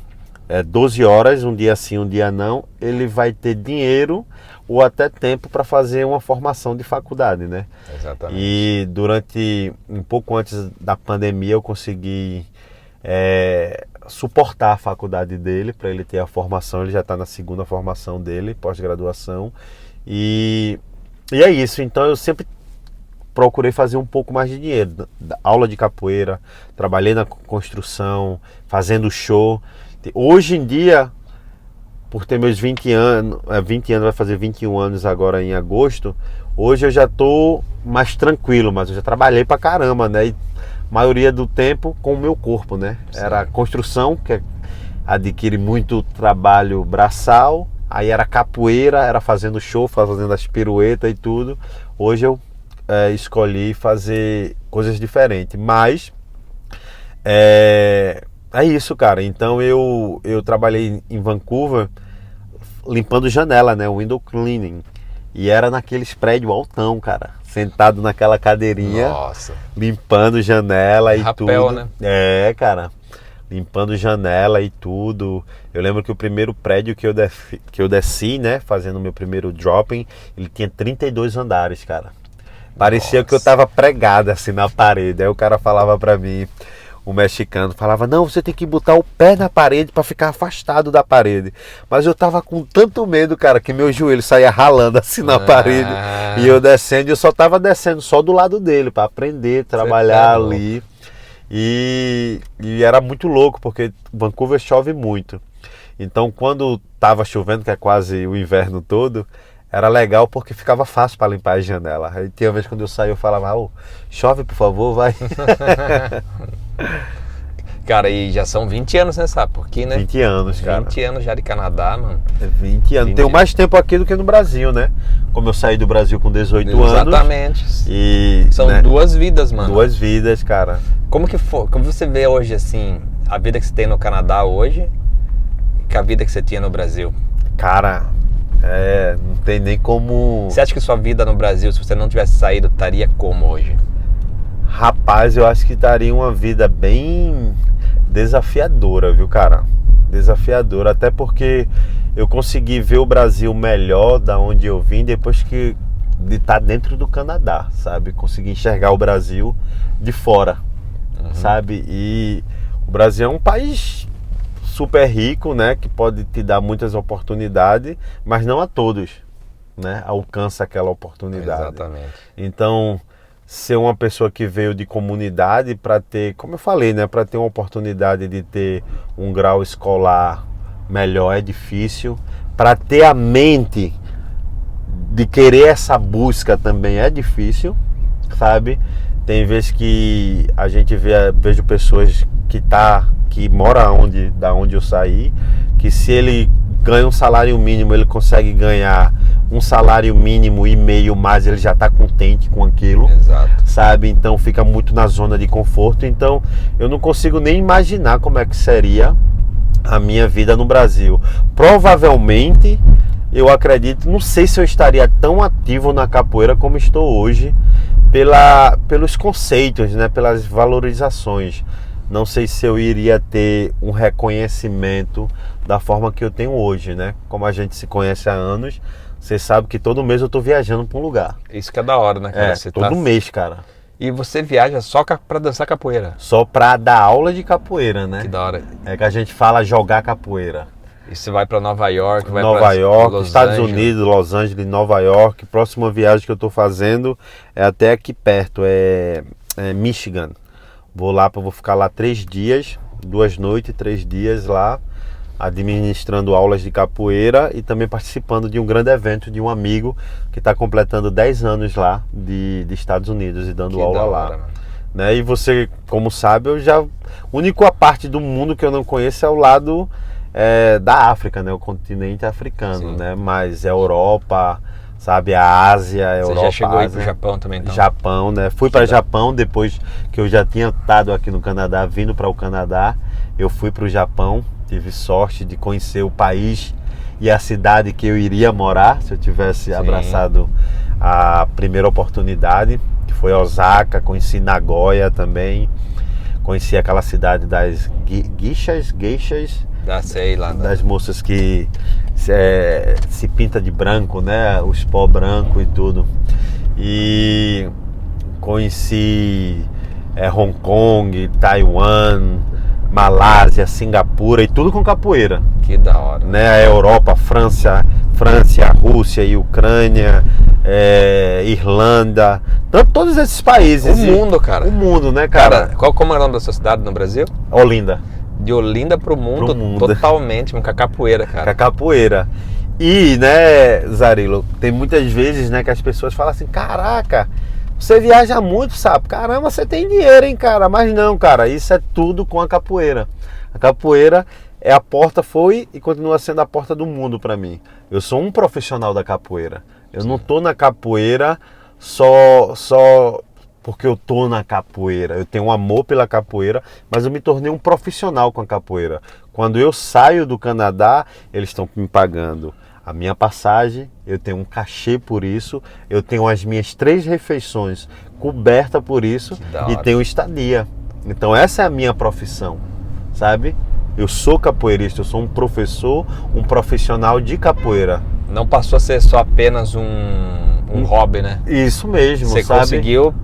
B: 12 horas, um dia sim, um dia não, ele vai ter dinheiro ou até tempo para fazer uma formação de faculdade, né?
A: Exatamente.
B: E um pouco antes da pandemia, eu consegui suportar a faculdade dele, para ele ter a formação. Ele já está na segunda formação dele, pós-graduação. E é isso, então eu sempre procurei fazer um pouco mais de dinheiro. Aula de capoeira, trabalhei na construção, fazendo show. Hoje em dia, por ter meus 20 anos, vai fazer 21 anos agora em agosto, hoje eu já tô mais tranquilo, mas eu já trabalhei pra caramba, né? E a maioria do tempo com o meu corpo, né?
A: Sim.
B: Era construção, que adquire muito trabalho braçal, aí era capoeira, era fazendo show, fazendo as piruetas e tudo. Hoje eu escolhi fazer coisas diferentes, mas é isso, cara. Então eu trabalhei em Vancouver limpando janela, né? Window cleaning. E era naqueles prédios altão, cara. Sentado naquela cadeirinha.
A: Nossa.
B: Limpando janela e
A: Rapel,
B: tudo.
A: né?
B: Cara. Limpando janela e tudo. Eu lembro que o primeiro prédio que eu desci, né? Fazendo o meu primeiro dropping, ele tinha 32 andares, cara. Parecia que eu tava pregado assim na parede. Aí o cara falava pra mim, o mexicano falava, não, você tem que botar o pé na parede para ficar afastado da parede. Mas eu tava com tanto medo, cara, que meu joelho saía ralando assim na parede. E eu descendo, eu só tava descendo só do lado dele para aprender, trabalhar ali. E era muito louco, porque Vancouver chove muito. Então quando tava chovendo, que é quase o inverno todo, era legal porque ficava fácil para limpar a janela. Aí tinha uma vez quando eu saí, eu falava, chove por favor, vai.
A: Cara, e já são 20 anos, né, sabe? Porque, né?
B: 20 anos, cara.
A: 20 anos já de Canadá, mano.
B: 20 anos. Tenho mais tempo aqui do que no Brasil, né? Como eu saí do Brasil com 18 anos.
A: Exatamente.
B: E,
A: são, né, 2 vidas, mano.
B: 2 vidas, cara.
A: Como você vê hoje, assim, a vida que você tem no Canadá hoje e a vida que você tinha no Brasil?
B: Cara, não tem nem como...
A: Você acha que sua vida no Brasil, se você não tivesse saído, estaria como hoje?
B: Rapaz, eu acho que estaria uma vida bem desafiadora, viu, cara? Desafiadora, até porque eu consegui ver o Brasil melhor da onde eu vim depois de estar dentro do Canadá, sabe? Consegui enxergar o Brasil de fora, sabe? E o Brasil é um país super rico, né? Que pode te dar muitas oportunidades, mas não a todos, né? Alcança aquela oportunidade.
A: Exatamente.
B: Então, ser uma pessoa que veio de comunidade para ter, como eu falei, né, para ter uma oportunidade de ter um grau escolar melhor é difícil. Para ter a mente de querer essa busca também é difícil, sabe? Tem vezes que a gente vejo pessoas que moram da onde eu saí, que se ele ganha um salário mínimo, ele consegue ganhar um salário mínimo e meio mais, ele já está contente com aquilo.
A: Exato.
B: Sabe? Então fica muito na zona de conforto. Então eu não consigo nem imaginar como é que seria a minha vida no Brasil. Provavelmente, eu acredito, não sei se eu estaria tão ativo na capoeira como estou hoje, pelos conceitos, né? Pelas valorizações. Não sei se eu iria ter um reconhecimento da forma que eu tenho hoje, né? Como a gente se conhece há anos, você sabe que todo mês eu tô viajando para um lugar.
A: Isso que é da hora, né, cara?
B: Todo mês, cara.
A: E você viaja só pra dançar capoeira?
B: Só pra dar aula de capoeira, né?
A: Que da hora.
B: É que a gente fala jogar capoeira.
A: E você vai pra Nova York, vai
B: Nova
A: pra
B: York,
A: Los
B: Estados
A: Angeles.
B: Unidos, Los Angeles, Nova York. Próxima viagem que eu tô fazendo é até aqui perto, é Michigan. Vou ficar lá 3 dias, 2 noites, 3 dias lá, administrando aulas de capoeira e também participando de um grande evento de um amigo que está completando 10 anos lá de Estados Unidos e dando aula lá. Né? E você, como sabe, a única parte do mundo que eu não conheço é o lado da África, né? O continente africano, né? Mas Europa, sabe, a Ásia, a Europa.
A: Você já chegou
B: Ásia,
A: aí pro Japão também, então?
B: Japão, né? Fui para Japão depois que eu já tinha estado aqui no Canadá, vindo para o Canadá. Eu fui para o Japão, tive sorte de conhecer o país e a cidade que eu iria morar, se eu tivesse abraçado a primeira oportunidade, que foi Osaka. Conheci Nagoya também, conheci aquela cidade das geishas,
A: Sei lá,
B: das moças que se pinta de branco, né? Os pó branco e tudo. E conheci Hong Kong, Taiwan, Malásia, Singapura e tudo com capoeira.
A: Que da hora.
B: Né? A Europa, França, Rússia e Ucrânia, Irlanda, todos esses países.
A: O mundo, cara.
B: O mundo, né, cara?
A: Como é o nome da sua cidade no Brasil?
B: Olinda.
A: De Olinda pro mundo, totalmente, com a capoeira, cara.
B: Com a capoeira. E, né, Zarilo, tem muitas vezes, né, que as pessoas falam assim: caraca, você viaja muito, sabe? Caramba, você tem dinheiro, hein, cara? Mas não, cara, isso é tudo com a capoeira. A capoeira foi e continua sendo a porta do mundo para mim. Eu sou um profissional da capoeira. Eu não tô na capoeira só porque eu tô na capoeira. Eu tenho um amor pela capoeira, mas eu me tornei um profissional com a capoeira. Quando eu saio do Canadá, eles estão me pagando a minha passagem, eu tenho um cachê por isso, eu tenho as minhas 3 refeições cobertas por isso e tenho estadia. Então essa é a minha profissão, sabe? Eu sou capoeirista, eu sou um professor, um profissional de capoeira.
A: Não passou a ser só apenas um hobby, né?
B: Isso mesmo,
A: Você
B: sabe?
A: conseguiu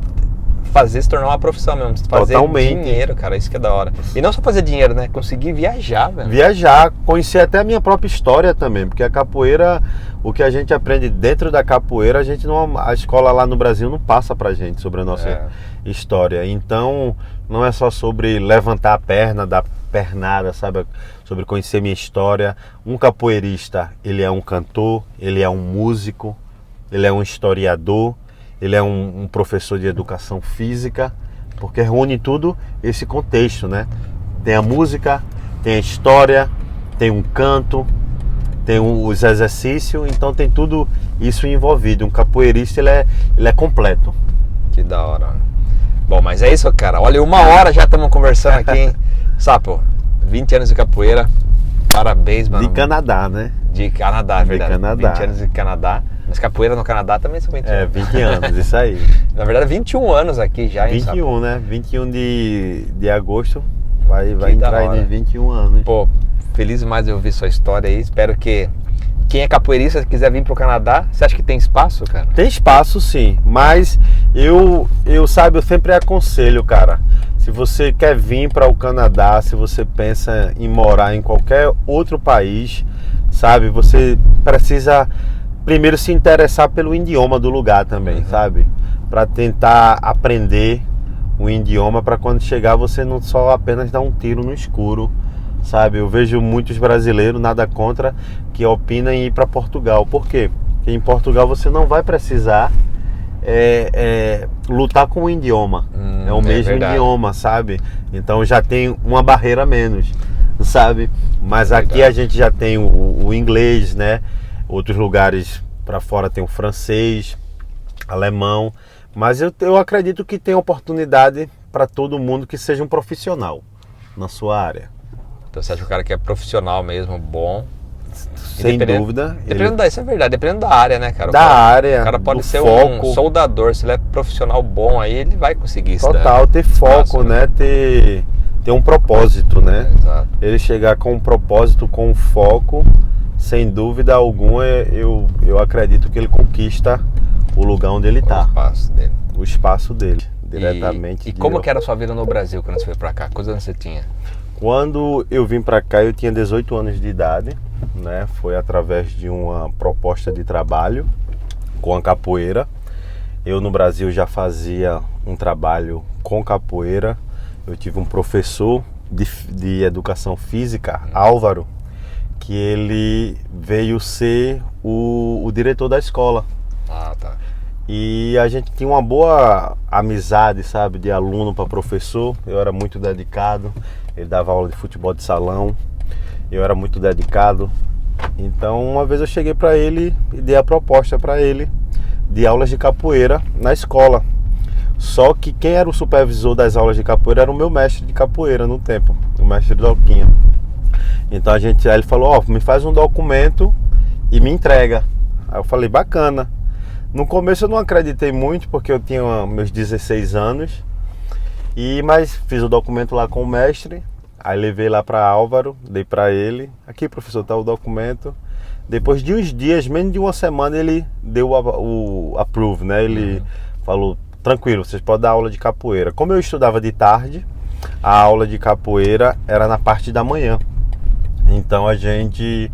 A: fazer se tornar uma profissão mesmo, fazer dinheiro, cara, isso que é da hora. E não só fazer dinheiro, né? Conseguir viajar, velho.
B: Viajar, conhecer até a minha própria história também, porque a capoeira, o que a gente aprende dentro da capoeira, a escola lá no Brasil não passa pra gente sobre a nossa história. Então, não é só sobre levantar a perna, dar pernada, sabe? Sobre conhecer minha história. Um capoeirista, ele é um cantor, ele é um músico, ele é um historiador, ele é um professor de educação física, porque reúne tudo esse contexto, né? Tem a música, tem a história, tem um canto, tem os exercícios, então tem tudo isso envolvido. Um capoeirista, ele é completo.
A: Que da hora. Bom, mas é isso, cara. Olha, 1 hora já estamos conversando aqui, hein? Sapo, 20 anos de capoeira, parabéns, mano.
B: De Canadá, né?
A: De Canadá, é verdade.
B: De Canadá.
A: 20 anos de Canadá. Mas capoeira no Canadá também são 20 anos.
B: 20 anos, isso aí.
A: Na verdade, 21 anos aqui já, hein,
B: 21,
A: Sapo?
B: né? 21 de agosto vai entrar aí nos 21 anos.
A: Pô, feliz demais de ouvir sua história aí. Espero que quem é capoeirista quiser vir pro Canadá, você acha que tem espaço, cara?
B: Tem espaço, sim. Mas eu sempre aconselho, cara. Se você quer vir para o Canadá, se você pensa em morar em qualquer outro país, sabe? Você precisa primeiro se interessar pelo idioma do lugar também, sabe? para tentar aprender o idioma, para quando chegar você não só apenas dar um tiro no escuro, sabe? Eu vejo muitos brasileiros, nada contra, que opinam em ir para Portugal. Por quê? Porque em Portugal você não vai precisar lutar com o idioma. É o mesmo idioma, sabe? Então já tem uma barreira a menos, sabe? Mas aqui a gente já tem o inglês, né? Outros lugares para fora tem o francês, alemão. Mas eu acredito que tem oportunidade para todo mundo que seja um profissional na sua área.
A: Então você acha que o cara que é profissional mesmo, bom...
B: Sem dúvida.
A: Isso é verdade, dependendo da área, né, cara?
B: Área,
A: o cara pode ser
B: foco.
A: Um soldador, se ele é profissional bom aí, ele vai conseguir isso.
B: Total, ter foco, né? Ter um propósito, né?
A: Exato.
B: Ele chegar com um propósito, com um foco, sem dúvida alguma, eu acredito que ele conquista o lugar onde ele está. O espaço dele, diretamente.
A: E como que era a sua vida no Brasil quando você foi pra cá? Quantos anos você tinha?
B: Quando eu vim para cá, eu tinha 18 anos de idade, né? Foi através de uma proposta de trabalho com a capoeira. Eu no Brasil já fazia um trabalho com capoeira. Eu tive um professor de educação física, Álvaro, que ele veio ser o diretor da escola.
A: Ah, tá.
B: E a gente tinha uma boa amizade, sabe, de aluno para professor. Eu era muito dedicado. Ele dava aula de futebol de salão. Eu era muito dedicado. Então, uma vez eu cheguei para ele e dei a proposta para ele de aulas de capoeira na escola. Só que quem era o supervisor das aulas de capoeira era o meu mestre de capoeira no tempo, o mestre Doquinha. Então aí ele falou, me faz um documento e me entrega. Aí eu falei, bacana. No começo eu não acreditei muito, porque eu tinha meus 16 anos. Mas fiz o documento lá com o mestre. Aí levei lá para Álvaro, dei para ele. Aqui, professor, tá o documento. Depois de uns dias, menos de uma semana, ele deu o approve, né? Ele falou, tranquilo, vocês podem dar aula de capoeira. Como eu estudava de tarde, a aula de capoeira era na parte da manhã. Então a gente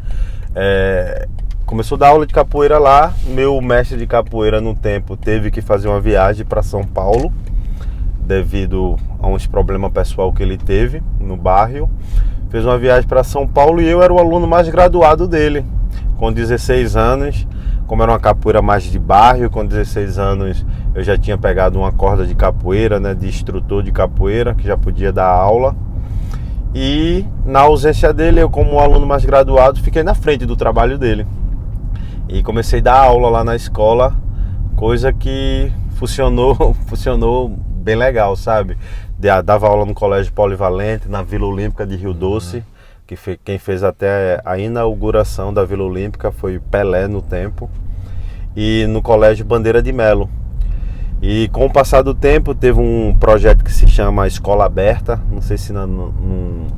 B: começou a dar aula de capoeira lá. Meu mestre de capoeira no tempo teve que fazer uma viagem para São Paulo, devido a uns problemas pessoal que ele teve no bairro. Fez uma viagem para São Paulo e eu era o aluno mais graduado dele. Com 16 anos, como era uma capoeira mais de bairro, com 16 anos eu já tinha pegado uma corda de capoeira, né, de instrutor de capoeira, que já podia dar aula. E na ausência dele, eu como aluno mais graduado, fiquei na frente do trabalho dele. E comecei a dar aula lá na escola, coisa que funcionou bem legal, sabe? Dava aula no Colégio Polivalente, na Vila Olímpica de Rio Doce, que quem fez até a inauguração da Vila Olímpica foi Pelé no tempo, e no Colégio Bandeira de Melo. E com o passar do tempo teve um projeto que se chama Escola Aberta, não sei se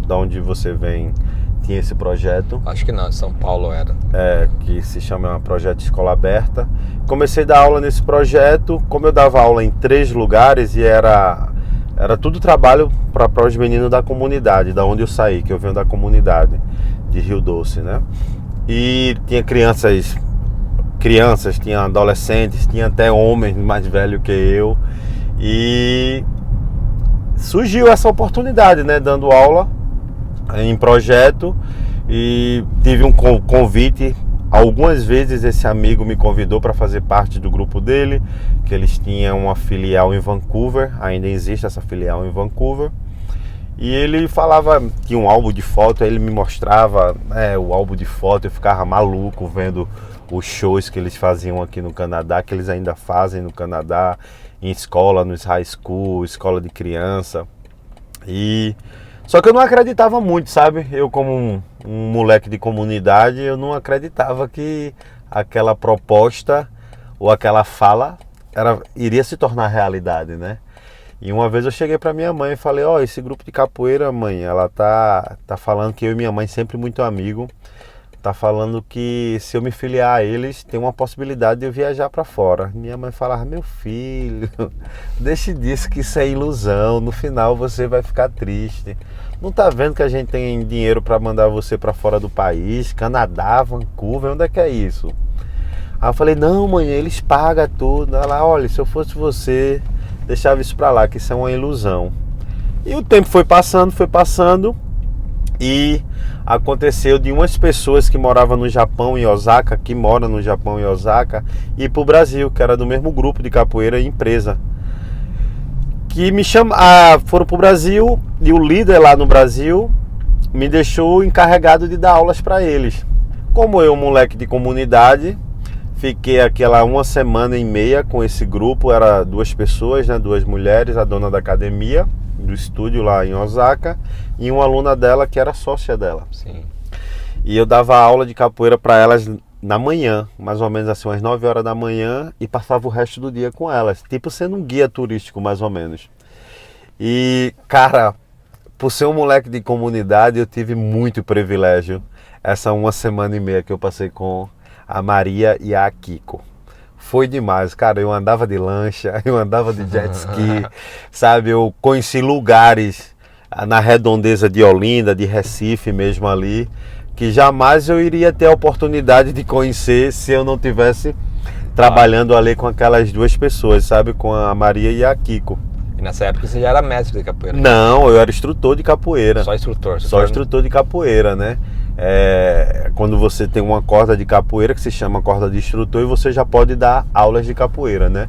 B: da onde você vem tinha esse projeto.
A: Acho que não, São Paulo era.
B: Que se chama Projeto Escola Aberta. Comecei a dar aula nesse projeto, como eu dava aula em 3 lugares e era tudo trabalho para os meninos da comunidade, da onde eu saí, que eu venho da comunidade de Rio Doce, né? E tinha crianças, tinha adolescentes, tinha até homens mais velhos que eu. E surgiu essa oportunidade, né, dando aula em projeto, e tive um convite. Algumas vezes esse amigo me convidou para fazer parte do grupo dele, que eles tinham uma filial em Vancouver, ainda existe essa filial em Vancouver. E ele falava, tinha um álbum de foto, aí ele me mostrava o álbum de foto, eu ficava maluco vendo os shows que eles faziam aqui no Canadá, que eles ainda fazem no Canadá, em escola, nos high school, escola de criança. Só que eu não acreditava muito, sabe? Eu como um moleque de comunidade, eu não acreditava que aquela proposta ou aquela fala iria se tornar realidade, né? E uma vez eu cheguei para minha mãe e falei, esse grupo de capoeira, mãe, ela tá falando que eu e minha mãe sempre muito amigo, tá falando que se eu me filiar a eles, tem uma possibilidade de eu viajar para fora. Minha mãe falava, meu filho, deixe disso, que isso é ilusão, no final você vai ficar triste. Não tá vendo que a gente tem dinheiro para mandar você para fora do país, Canadá, Vancouver, onde é que é isso? Aí eu falei, não, mãe, eles pagam tudo. Ela, olha, se eu fosse você, deixava isso pra lá, que isso é uma ilusão. E o tempo foi passando e aconteceu de umas pessoas que moravam no Japão, em Osaka, que moram no Japão, em Osaka, ir pro Brasil, que era do mesmo grupo de capoeira e empresa. Que me foram pro Brasil e o líder lá no Brasil me deixou encarregado de dar aulas para eles. Como eu, moleque de comunidade, fiquei aquela 1,5 com esse grupo. Era 2 pessoas, né? 2 mulheres, a dona da academia, do estúdio lá em Osaka, e uma aluna dela que era sócia dela.
A: Sim.
B: E eu dava aula de capoeira para elas na manhã, mais ou menos assim, umas 9 horas da manhã, e passava o resto do dia com elas, tipo sendo um guia turístico, mais ou menos. E, cara, por ser um moleque de comunidade, eu tive muito privilégio essa 1,5 que eu passei com a Maria e a Kiko. Foi demais, cara. Eu andava de lancha, eu andava de jet ski, sabe? Eu conheci lugares na redondeza de Olinda, de Recife mesmo ali, que jamais eu iria ter a oportunidade de conhecer se eu não tivesse trabalhando ali com aquelas 2 pessoas, sabe? Com a Maria e a Kiko.
A: E nessa época você já era mestre de capoeira?
B: Não, eu era instrutor de capoeira.
A: Só instrutor?
B: Só instrutor de capoeira, né? Quando você tem uma corda de capoeira que se chama corda de instrutor, e você já pode dar aulas de capoeira, né?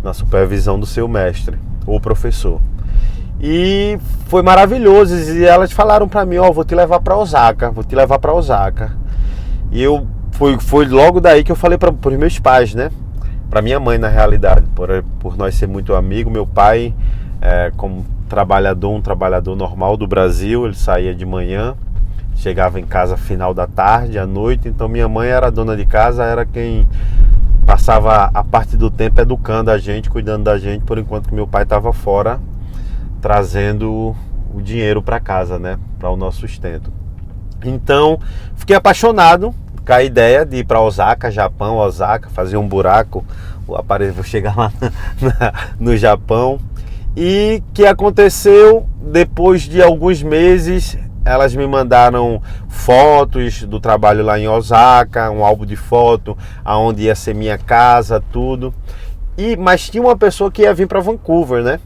B: Na supervisão do seu mestre ou professor. E foi maravilhoso. E elas falaram pra mim, vou te levar pra Osaka, E eu foi logo daí que eu falei para os meus pais, né? Para minha mãe, na realidade, por nós ser muito amigos. Meu pai, como um trabalhador normal do Brasil, ele saía de manhã, chegava em casa final da tarde, à noite. Então minha mãe era dona de casa, era quem passava a parte do tempo educando a gente, cuidando da gente, por enquanto que meu pai estava fora, trazendo o dinheiro para casa, né? Para o nosso sustento. Então, fiquei apaixonado com a ideia de ir para Osaka, Japão, fazer um buraco, o aparelho, vou chegar lá no Japão. E que aconteceu depois de alguns meses, elas me mandaram fotos do trabalho lá em Osaka, um álbum de foto, aonde ia ser minha casa, tudo. Mas tinha uma pessoa que ia vir para Vancouver, né?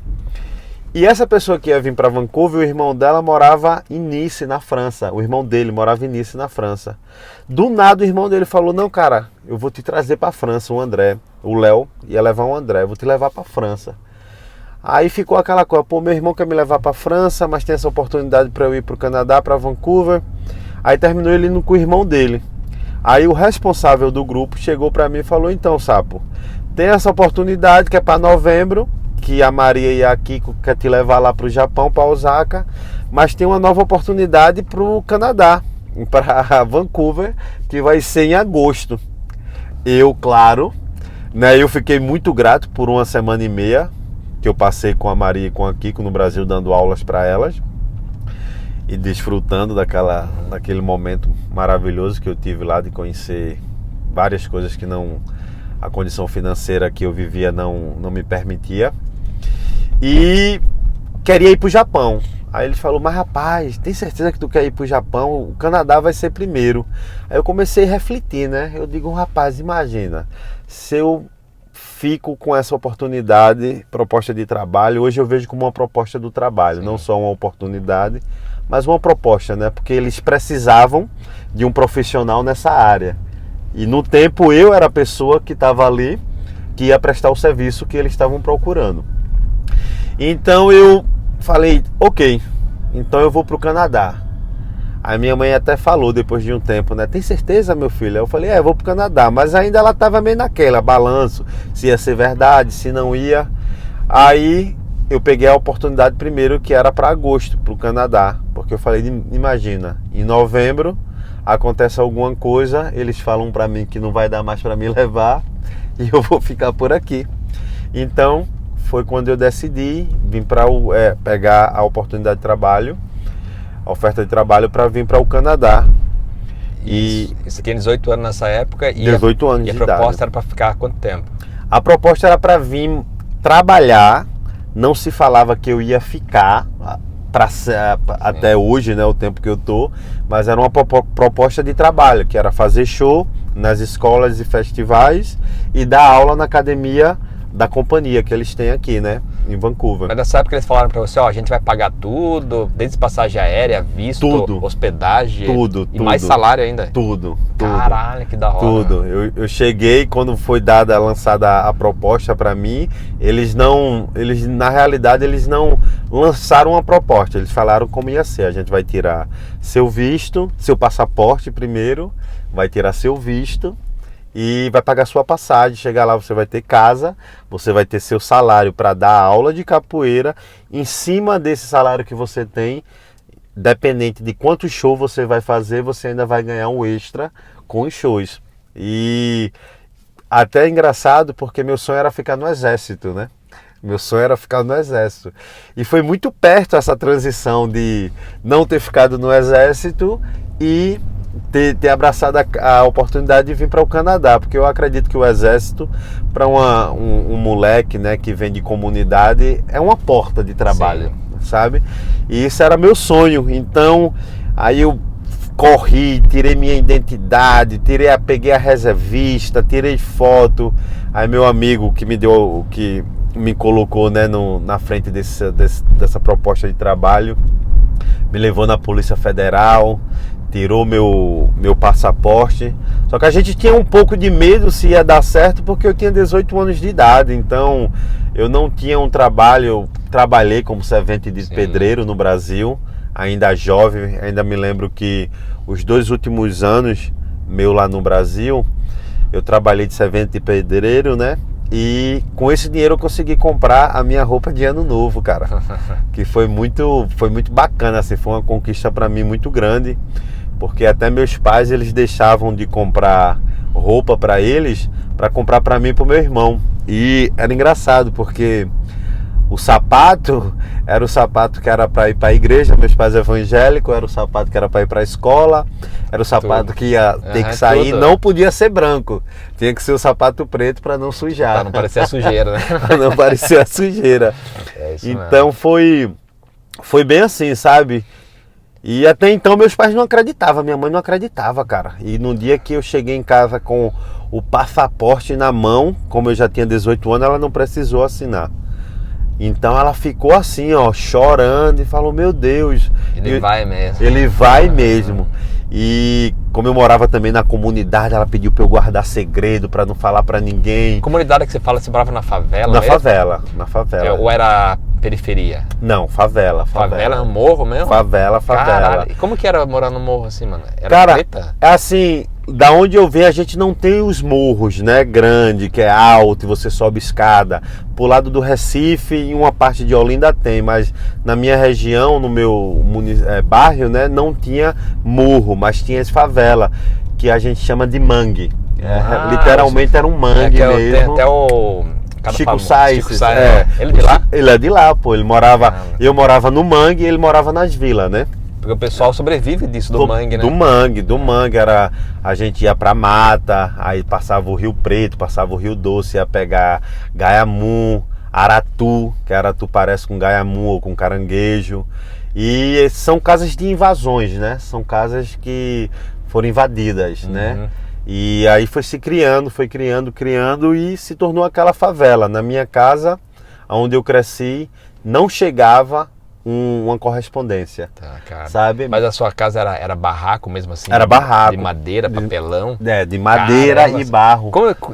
B: E essa pessoa que ia vir para Vancouver, o irmão dela morava em Nice, na França. O irmão dele morava em Nice, na França. Do nada o irmão dele falou, não, cara, eu vou te trazer para França, o André. O Léo ia levar o André, eu vou te levar para França. Aí ficou aquela coisa, meu irmão quer me levar para França, mas tem essa oportunidade para eu ir para o Canadá, para Vancouver. Aí terminou ele indo com o irmão dele. Aí o responsável do grupo chegou para mim e falou, então, Sapo, tem essa oportunidade que é para novembro, que a Maria e a Kiko quer te levar lá para o Japão, para Osaka, mas tem uma nova oportunidade para o Canadá, para Vancouver, que vai ser em agosto. Eu, claro, né, eu fiquei muito grato por 1,5 que eu passei com a Maria e com a Kiko no Brasil, dando aulas para elas e desfrutando daquele momento maravilhoso que eu tive lá, de conhecer várias coisas que a condição financeira que eu vivia não me permitia. E queria ir para o Japão. Aí ele falou, mas rapaz, tem certeza que tu quer ir para o Japão? O Canadá vai ser primeiro. Aí eu comecei a refletir, né? Eu digo, rapaz, imagina, se eu fico com essa oportunidade, proposta de trabalho, hoje eu vejo como uma proposta do trabalho, sim, não só uma oportunidade, mas uma proposta, né? Porque eles precisavam de um profissional nessa área. E no tempo eu era a pessoa que estava ali, que ia prestar o serviço que eles estavam procurando. Então eu falei, ok, então eu vou para o Canadá. Aí minha mãe até falou depois de um tempo, né? Tem certeza, meu filho? Eu falei, eu vou para o Canadá. Mas ainda ela estava meio naquela, balanço, se ia ser verdade, se não ia. Aí eu peguei a oportunidade primeiro, que era para agosto, para o Canadá. Porque eu falei, imagina, em novembro acontece alguma coisa, eles falam para mim que não vai dar mais para me levar e eu vou ficar por aqui. Então foi quando eu decidi vir para pegar a oportunidade de trabalho, a oferta de trabalho, para vir para o Canadá.
A: E isso aqui é 18 anos nessa época. E
B: 18 anos de idade.
A: E a proposta era para ficar quanto tempo?
B: A proposta era para vir trabalhar. Não se falava que eu ia ficar até hoje, né, o tempo que eu tô, mas era uma proposta de trabalho, que era fazer show, nas escolas e festivais e dar aula na academia da companhia que eles têm aqui, né, em Vancouver.
A: Mas nessa época eles falaram pra você, ó, a gente vai pagar tudo, desde passagem aérea, visto,
B: Tudo.
A: hospedagem,
B: Tudo,
A: e mais salário ainda.
B: Tudo.
A: Caralho, que da hora.
B: Tudo. Eu cheguei, quando foi lançada a proposta para mim, na realidade, eles não lançaram uma proposta, eles falaram como ia ser. A gente vai tirar seu visto, seu passaporte primeiro, vai tirar seu visto e vai pagar sua passagem. Chegar lá, você vai ter casa, você vai ter seu salário para dar aula de capoeira. Em cima desse salário que você tem, dependente de quanto show você vai fazer, você ainda vai ganhar um extra com os shows. E até é engraçado, porque meu sonho era ficar no exército, né? Meu sonho era ficar no exército. E foi muito perto essa transição de não ter ficado no exército e ter abraçado a oportunidade de vir para o Canadá, porque eu acredito que o exército, para um moleque, né, que vem de comunidade, é uma porta de trabalho. Sim. Sabe? E isso era meu sonho. Então, aí eu corri, tirei minha identidade, peguei a reservista, tirei foto. Aí meu amigo que me colocou, né, na frente dessa proposta de trabalho, me levou na Polícia Federal, tirou meu passaporte. Só que a gente tinha um pouco de medo se ia dar certo, porque eu tinha 18 anos de idade, então eu não tinha um trabalho. Eu trabalhei como servente de pedreiro no Brasil, ainda jovem. Ainda me lembro que os 2 últimos anos meu lá no Brasil, eu trabalhei de servente de pedreiro, né? E com esse dinheiro eu consegui comprar a minha roupa de ano novo, cara. Que foi muito bacana, assim, foi uma conquista para mim muito grande. Porque até meus pais, eles deixavam de comprar roupa para eles, para comprar para mim e pro meu irmão. E era engraçado, porque o sapato era o sapato que era para ir para a igreja, meus pais evangélicos, era o sapato que era para ir para a escola, era o sapato que ia ter que sair, não podia ser branco, tinha que ser o sapato preto para não sujar.
A: Para não parecer a sujeira, né?
B: Para não parecer a sujeira. Então foi bem assim, sabe? E até então meus pais não acreditavam, minha mãe não acreditava, cara. E no dia que eu cheguei em casa com o passaporte na mão, como eu já tinha 18 anos, ela não precisou assinar. Então ela ficou assim, ó, chorando e falou, meu Deus.
A: Ele vai mesmo.
B: Ele vai mesmo. E como eu morava também na comunidade, ela pediu para eu guardar segredo, para não falar para ninguém.
A: Comunidade que você fala, você morava na favela
B: na
A: mesmo?
B: Na favela.
A: Ou era periferia?
B: Não, favela.
A: Favela no morro mesmo?
B: Favela.
A: Caralho. E como que era morar no morro assim, mano? Era
B: cara,
A: preta?
B: Assim, da onde eu venho, a gente não tem os morros, né, grande, que é alto e você sobe escada. Pro lado do Recife e uma parte de Olinda tem, mas na minha região, no meu bairro, né, não tinha morro, mas tinha as favela, que a gente chama de mangue. Literalmente era um mangue mesmo.
A: Tem até o
B: Chico Sainz,
A: ele é de lá?
B: Ele é de lá, pô. Eu morava no mangue e ele morava nas vilas, né?
A: Porque o pessoal sobrevive disso, do mangue, né?
B: Do mangue, a gente ia pra mata, aí passava o Rio Preto, passava o Rio Doce, ia pegar gaiamu, aratu, que aratu parece com gaiamu ou com caranguejo. E são casas de invasões, né? São casas que foram invadidas, né? E aí foi criando e se tornou aquela favela. Na minha casa, onde eu cresci, não chegava uma correspondência,
A: cara.
B: Sabe?
A: Mas a sua casa era barraco mesmo assim?
B: Era barraco.
A: De madeira, papelão?
B: De madeira. Caramba, e barro.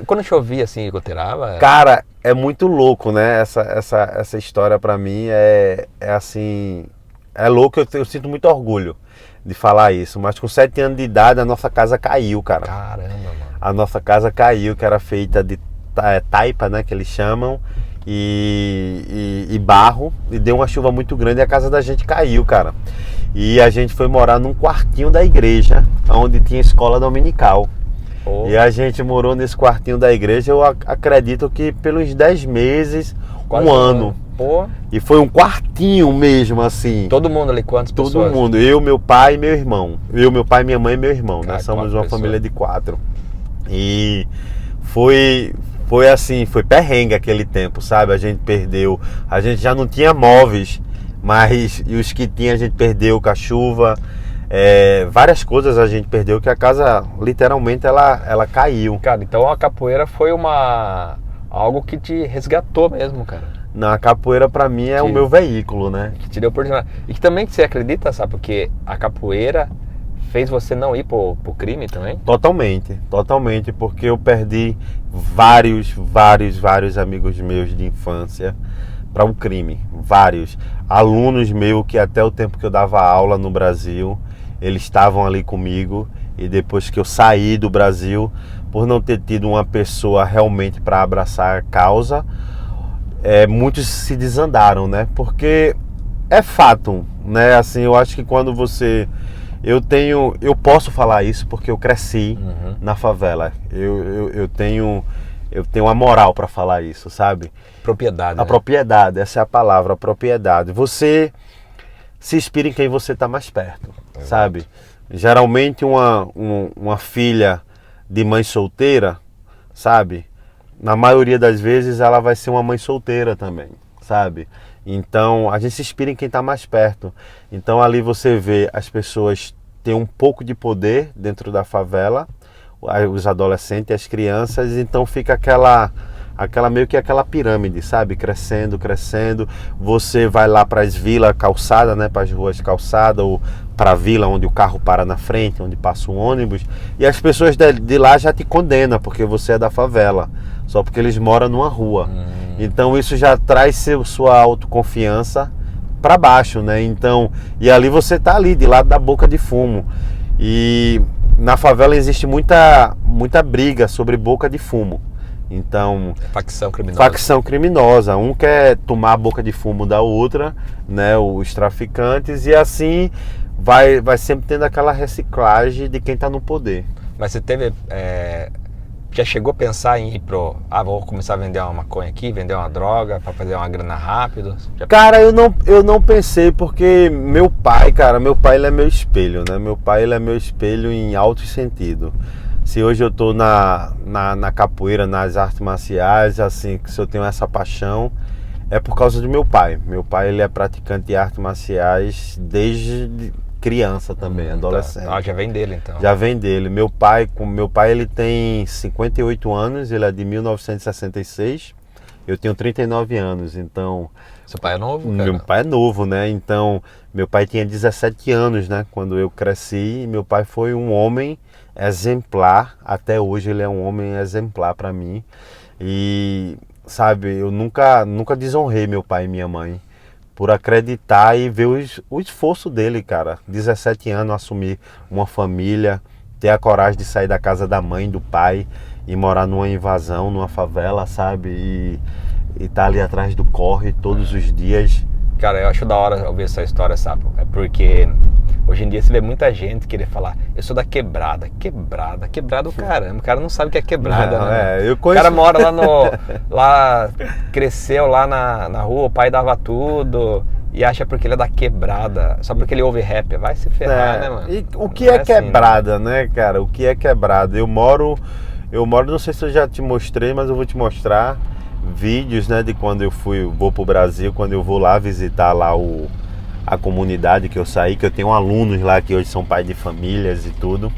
A: Quando chovia assim, goteirava?
B: Cara, é muito louco, né? Essa história pra mim é assim... É louco, eu sinto muito orgulho de falar isso. Mas com 7 anos de idade, a nossa casa caiu, cara.
A: Caramba, mano.
B: A nossa casa caiu, que era feita de taipa, né? Que eles chamam. E barro, e deu uma chuva muito grande e a casa da gente caiu, cara. E a gente foi morar num quartinho da igreja, onde tinha escola dominical. E a gente morou nesse quartinho da igreja, eu acredito que pelos 10 meses, quase um ano. E foi um quartinho mesmo, assim.
A: Todo mundo ali, quantas pessoas?
B: Todo mundo, eu, meu pai e meu irmão. Eu, meu pai, minha mãe e meu irmão. Nós somos uma família de 4. E foi assim, foi perrengue aquele tempo, sabe? A gente perdeu, a gente já não tinha móveis, mas e os que tinha a gente perdeu com a chuva. Várias coisas a gente perdeu, que a casa literalmente ela caiu.
A: Cara, então a capoeira foi algo que te resgatou mesmo, cara.
B: Na capoeira pra mim é o meu veículo, né?
A: Que te deu oportunidade. E que também você acredita, sabe? Porque a capoeira fez você não ir pro crime também?
B: Totalmente, porque eu perdi vários amigos meus de infância para o crime. Vários. Alunos meus que até o tempo que eu dava aula no Brasil, eles estavam ali comigo, e depois que eu saí do Brasil, por não ter tido uma pessoa realmente para abraçar a causa, muitos se desandaram, né? Porque é fato, né? Assim, eu acho que quando você... Eu posso falar isso porque eu cresci na favela. Eu tenho a moral para falar isso, sabe?
A: Propriedade.
B: A propriedade, essa é a palavra, a propriedade. Você se inspira em quem você está mais perto, sabe? Geralmente uma filha de mãe solteira, sabe? Na maioria das vezes ela vai ser uma mãe solteira também, sabe? Então a gente se inspira em quem está mais perto. Então ali você vê as pessoas têm um pouco de poder dentro da favela, os adolescentes, as crianças, então fica aquela meio que aquela pirâmide, sabe? Crescendo. Você vai lá para as vilas calçadas, né? Para as ruas calçadas, ou para a vila onde o carro para na frente, onde passa o ônibus, e as pessoas de lá já te condenam porque você é da favela, só porque eles moram numa rua. Então isso já traz sua autoconfiança para baixo, né? Então, e ali você tá ali, de lado da boca de fumo. E na favela existe muita briga sobre boca de fumo. Então, facção criminosa. Um quer tomar a boca de fumo da outra, né? Os traficantes, e assim vai sempre tendo aquela reciclagem de quem tá no poder.
A: Mas você teve... já chegou a pensar em ir vou começar a vender uma maconha aqui, vender uma droga para fazer uma grana rápido?
B: Cara, eu não pensei, porque meu pai ele é meu espelho, né? Meu pai ele é meu espelho em alto sentido. Se hoje eu tô na capoeira, nas artes marciais, assim, se eu tenho essa paixão, é por causa do meu pai. Meu pai ele é praticante de artes marciais desde criança também, adolescente.
A: Tá. Já vem dele, então.
B: Já vem dele. Meu pai ele tem 58 anos, ele é de 1966. Eu tenho 39 anos, então...
A: Seu pai é novo, cara?
B: Meu pai é novo, né? Então, meu pai tinha 17 anos, né? Quando eu cresci, meu pai foi um homem exemplar. Até hoje ele é um homem exemplar para mim. E, sabe, eu nunca desonrei meu pai e minha mãe, por acreditar e ver o esforço dele, cara. 17 anos, assumir uma família, ter a coragem de sair da casa da mãe, do pai, e morar numa invasão, numa favela, sabe? E tá ali atrás do corre todos os dias.
A: Cara, eu acho da hora ouvir essa história, sabe? É porque hoje em dia você vê muita gente querer falar: eu sou da quebrada. Quebrada o caramba. O cara não sabe o que é quebrada, né?
B: Eu conheço...
A: O cara mora lá cresceu lá na rua, o pai dava tudo, e acha porque ele é da quebrada, só porque ele ouve rap. Vai se ferrar, né, mano?
B: E o que é quebrada, assim, né, cara? O que é quebrada? Eu moro, não sei se eu já te mostrei, mas eu vou te mostrar vídeos, né, de quando eu vou pro Brasil, quando eu vou lá visitar lá a comunidade que eu saí, que eu tenho alunos lá que hoje são pais de famílias e tudo.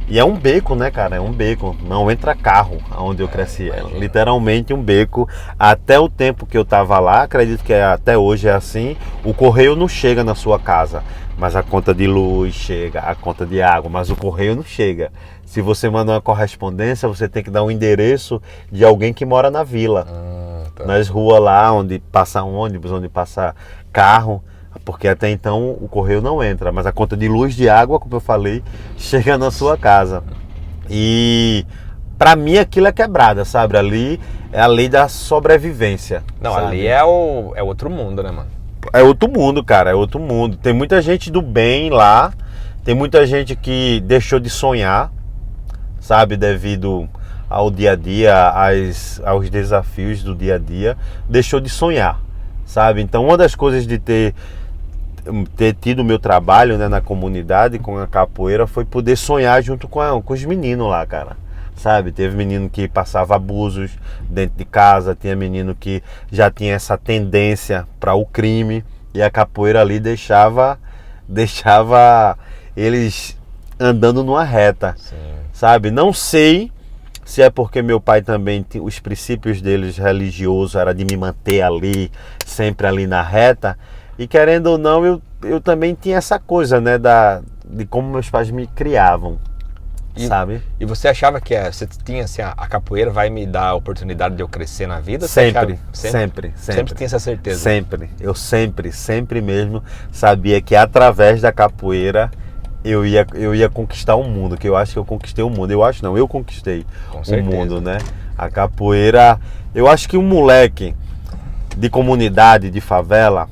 B: E é um beco, né, cara? É um beco. Não entra carro onde eu cresci. É literalmente um beco. Até o tempo que eu tava lá, acredito que até hoje é assim, o correio não chega na sua casa, mas a conta de luz chega, a conta de água, mas o correio não chega. Se você manda uma correspondência, você tem que dar um endereço de alguém que mora na vila. Tá. Nas ruas lá, onde passa ônibus, onde passa carro. Porque até então o correio não entra, mas a conta de luz, de água, como eu falei, chega na sua casa. E pra mim aquilo é quebrada, sabe? Ali é a lei da sobrevivência.
A: Não,
B: sabe?
A: Ali é outro mundo, né, mano?
B: É outro mundo, cara, é outro mundo. Tem muita gente do bem lá, tem muita gente que deixou de sonhar, sabe? Devido ao dia a dia, aos desafios do dia a dia, deixou de sonhar, sabe? Então uma das coisas de ter tido o meu trabalho, né, na comunidade com a capoeira foi poder sonhar junto com os meninos lá, cara, sabe? Teve menino que passava abusos dentro de casa, tinha menino que já tinha essa tendência para o crime, e a capoeira ali deixava eles andando numa reta,
A: Sim.
B: sabe? Não sei se é porque meu pai também, os princípios deles religiosos era de me manter ali, sempre ali na reta. E querendo ou não, eu também tinha essa coisa, né, de como meus pais me criavam, sabe?
A: E você achava que você tinha assim, a capoeira vai me dar a oportunidade de eu crescer na vida?
B: Sempre.
A: Sempre tinha essa certeza?
B: Sempre. Eu sempre mesmo sabia que através da capoeira eu ia conquistar o mundo, que eu acho que eu conquistei o mundo. Eu acho não, eu conquistei o mundo, né? A capoeira, eu acho que um moleque de comunidade, de favela,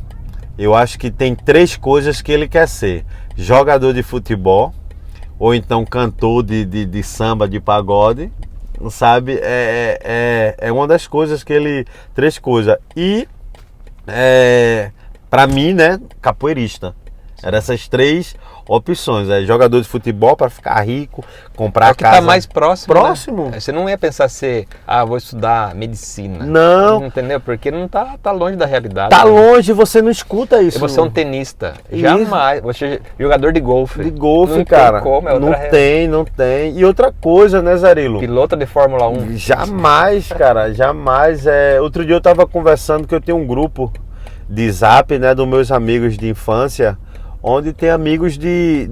B: eu acho que tem 3 coisas que ele quer ser: jogador de futebol, ou então cantor de samba, de pagode, sabe? É uma das coisas que ele... 3 coisas. E, pra mim, né, capoeirista. Eram essas 3 opções, jogador de futebol para ficar rico, comprar
A: é o que
B: casa.
A: Tá mais próximo.
B: Próximo.
A: Né? Você não ia pensar vou estudar medicina.
B: Não.
A: Entendeu? Porque não tá longe da realidade.
B: Tá
A: né?
B: longe, você não escuta isso.
A: Você é um tenista. Jamais. Você é jogador de golfe.
B: De golfe,
A: não
B: cara.
A: Tem como, é outra
B: não tem. E outra coisa, né, Zarilo?
A: Piloto de Fórmula 1.
B: Jamais, cara, jamais. Outro dia eu tava conversando que eu tenho um grupo de zap, né, dos meus amigos de infância, onde tem amigos de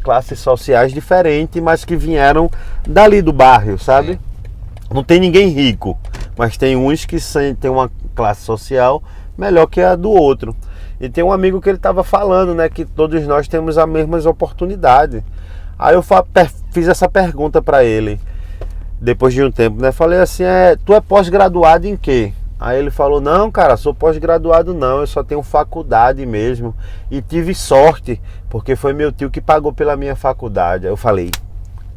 B: classes sociais diferentes, mas que vieram dali do bairro, sabe? Sim. Não tem ninguém rico, mas tem uns que têm uma classe social melhor que a do outro. E tem um amigo que ele estava falando, né, que todos nós temos as mesmas oportunidades. Aí eu fiz essa pergunta para ele, depois de um tempo, né? Falei assim, tu é pós-graduado em quê? Aí ele falou, não, cara, sou pós-graduado não, eu só tenho faculdade mesmo. E tive sorte, porque foi meu tio que pagou pela minha faculdade. Aí eu falei,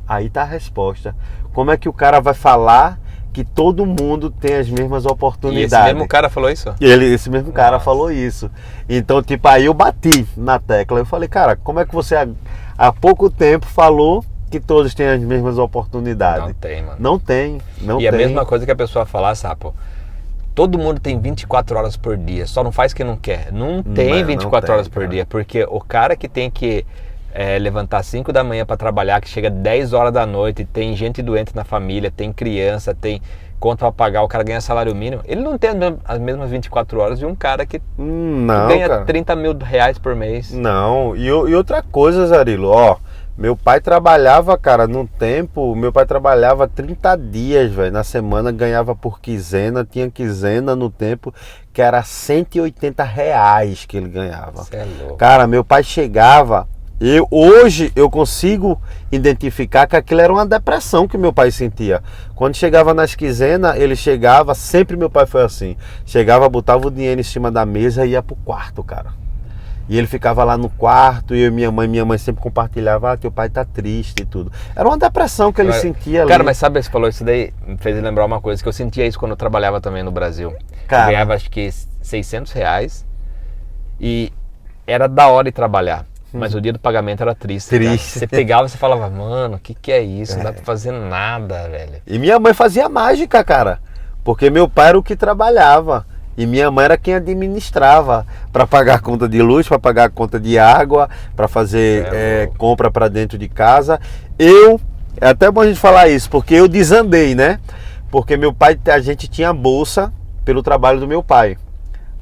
B: aí tá a resposta. Como é que o cara vai falar que todo mundo tem as mesmas oportunidades?
A: E esse mesmo cara falou isso?
B: Esse mesmo cara falou isso. Então, tipo, aí eu bati na tecla. Eu falei, cara, como é que você há pouco tempo falou que todos têm as mesmas oportunidades?
A: Não tem, mano.
B: Não tem.
A: E a mesma coisa que a pessoa falar, Sapo, todo mundo tem 24 horas por dia, só não faz quem não quer. Não tem 24 horas por dia, porque o cara que tem que levantar 5 da manhã para trabalhar, que chega 10 horas da noite, tem gente doente na família, tem criança, tem conta para pagar, o cara ganha salário mínimo, ele não tem as mesmas 24 horas de um cara que ganha cara. 30 mil reais por mês.
B: Não, e outra coisa, Zarilo, ó, meu pai trabalhava, cara, num tempo, meu pai trabalhava 30 dias, velho, na semana, ganhava por quinzena, tinha quinzena no tempo, que era 180 reais que ele ganhava.
A: Cê é louco.
B: Cara, meu pai chegava, hoje eu consigo identificar que aquilo era uma depressão que meu pai sentia. Quando chegava nas quinzenas, ele chegava, sempre meu pai foi assim, chegava, botava o dinheiro em cima da mesa e ia pro quarto, cara. E ele ficava lá no quarto, e eu e minha mãe sempre compartilhava, teu pai tá triste e tudo. Era uma depressão que ele sentia ali.
A: Cara, mas sabe, você falou isso daí, me fez lembrar uma coisa, que eu sentia isso quando eu trabalhava também no Brasil. Cara, eu ganhava acho que 600 reais e era da hora de trabalhar. Mas o dia do pagamento era triste. Você pegava e você falava, mano, o que é isso? Não dá pra fazer nada, velho.
B: E minha mãe fazia mágica, cara. Porque meu pai era o que trabalhava. E minha mãe era quem administrava para pagar a conta de luz, para pagar a conta de água, para fazer compra para dentro de casa. É até bom a gente falar isso, porque eu desandei, né? Porque meu pai, a gente tinha bolsa pelo trabalho do meu pai.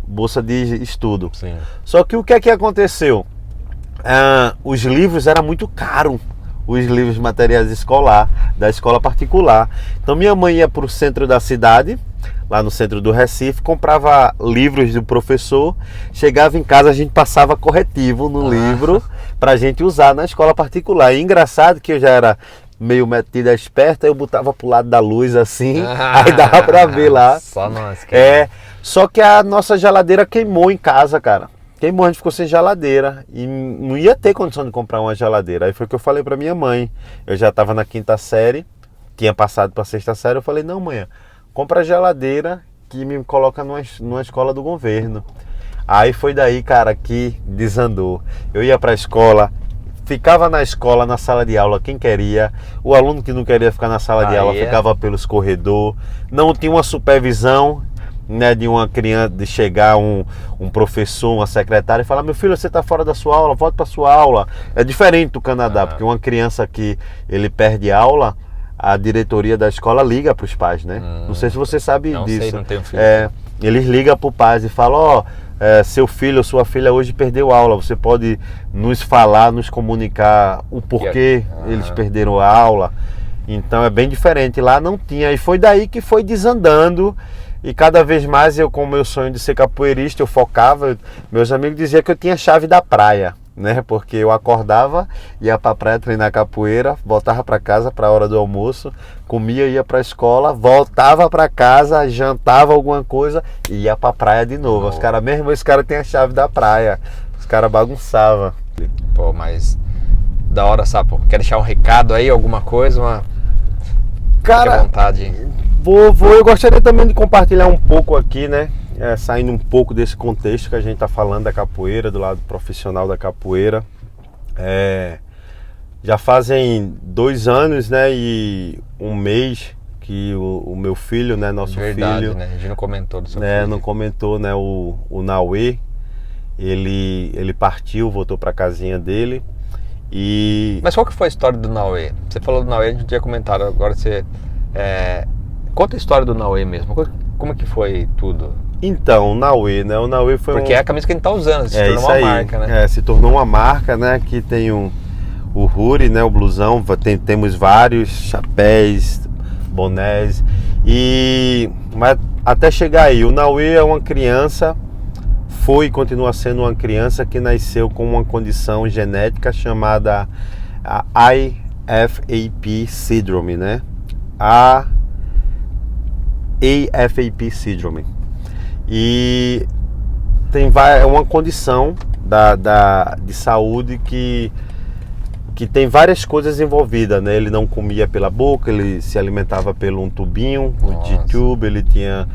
B: Bolsa de estudo.
A: Sim.
B: Só que o que é que aconteceu? Os livros eram muito caros. Os livros materiais escolar, da escola particular. Então minha mãe ia para o centro da cidade, lá no centro do Recife, comprava livros do professor, chegava em casa, a gente passava corretivo no livro para a gente usar na escola particular. E engraçado que eu já era meio metida esperta, eu botava pro lado da luz assim, aí dava para ver lá.
A: Só nós,
B: só que a nossa geladeira queimou em casa, cara. Queimou, a gente ficou sem geladeira e não ia ter condição de comprar uma geladeira. Aí foi o que eu falei pra minha mãe. Eu já estava na 5ª série, tinha passado pra 6ª série. Eu falei, não, mãe, compra a geladeira que me coloca numa escola do governo. Aí foi daí, cara, que desandou. Eu ia pra escola, ficava na escola, na sala de aula, quem queria. O aluno que não queria ficar na sala de aula ficava pelos corredores. Não tinha uma supervisão. né, de uma criança, de chegar um professor, uma secretária e falar: meu filho, você está fora da sua aula, volta para sua aula. É diferente do Canadá, porque uma criança que ele perde aula, a diretoria da escola liga para os pais, né? Não sei se você sabe
A: não
B: disso.
A: Sei, não tenho filho.
B: Eles ligam para o pai e falam: seu filho ou sua filha hoje perdeu aula, você pode nos falar, nos comunicar o porquê eles perderam a aula. Então é bem diferente, lá não tinha, e foi daí que foi desandando. E cada vez mais eu, com o meu sonho de ser capoeirista, eu focava. Meus amigos diziam que eu tinha chave da praia, né? Porque eu acordava, ia pra praia treinar capoeira, voltava para casa para a hora do almoço, comia, ia para a escola, voltava para casa, jantava alguma coisa e ia pra praia de novo. Os caras, mesmo esse cara tem a chave da praia. Os caras bagunçavam.
A: Pô, mas da hora, Sapo. Quer deixar um recado aí, alguma coisa? Fique à vontade.
B: Eu gostaria também de compartilhar um pouco aqui, né? Saindo um pouco desse contexto que a gente está falando da capoeira, do lado profissional da capoeira. Já fazem 2 anos, né? E 1 mês que o meu filho, né? Nosso filho...
A: né? A gente não comentou do seu
B: filho. Não comentou, né? O Nauê, ele partiu, voltou para a casinha dele.
A: Mas qual que foi a história do Nauê? Você falou do Nauê, a gente tinha comentado, agora você... Conta a história do Nauê mesmo, como que foi tudo?
B: Então, o Nauê, né? O Nauê foi
A: Porque é a camisa que a gente tá usando, se tornou uma marca, né?
B: Se tornou uma marca, né? Aqui tem o Huri, né? O blusão, temos vários chapéus, bonés. Mas até chegar aí, o Nauê é uma criança, foi e continua sendo uma criança que nasceu com uma condição genética chamada AFAP Syndrome, né? AFAP Syndrome. E é uma condição de saúde que tem várias coisas envolvidas, né? Ele não comia pela boca, ele se alimentava pelo um tubinho, o G-tube, ele tinha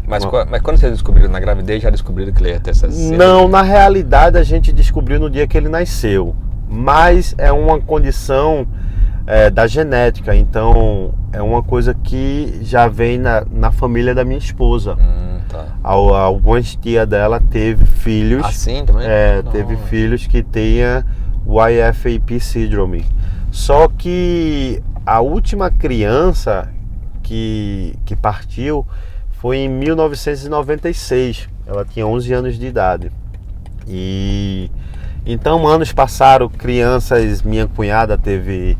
A: Mas quando vocês descobriram na gravidez, já descobriram que ele ia ter essa...
B: Não, na realidade a gente descobriu no dia que ele nasceu. Mas é uma condição da genética, então é uma coisa que já vem na família da minha esposa.
A: Tá.
B: Algumas tias dela teve filhos.
A: Assim também?
B: Teve filhos que tenha o IFAP Syndrome. Só que a última criança que partiu foi em 1996. Ela tinha 11 anos de idade. Então anos passaram, crianças, minha cunhada teve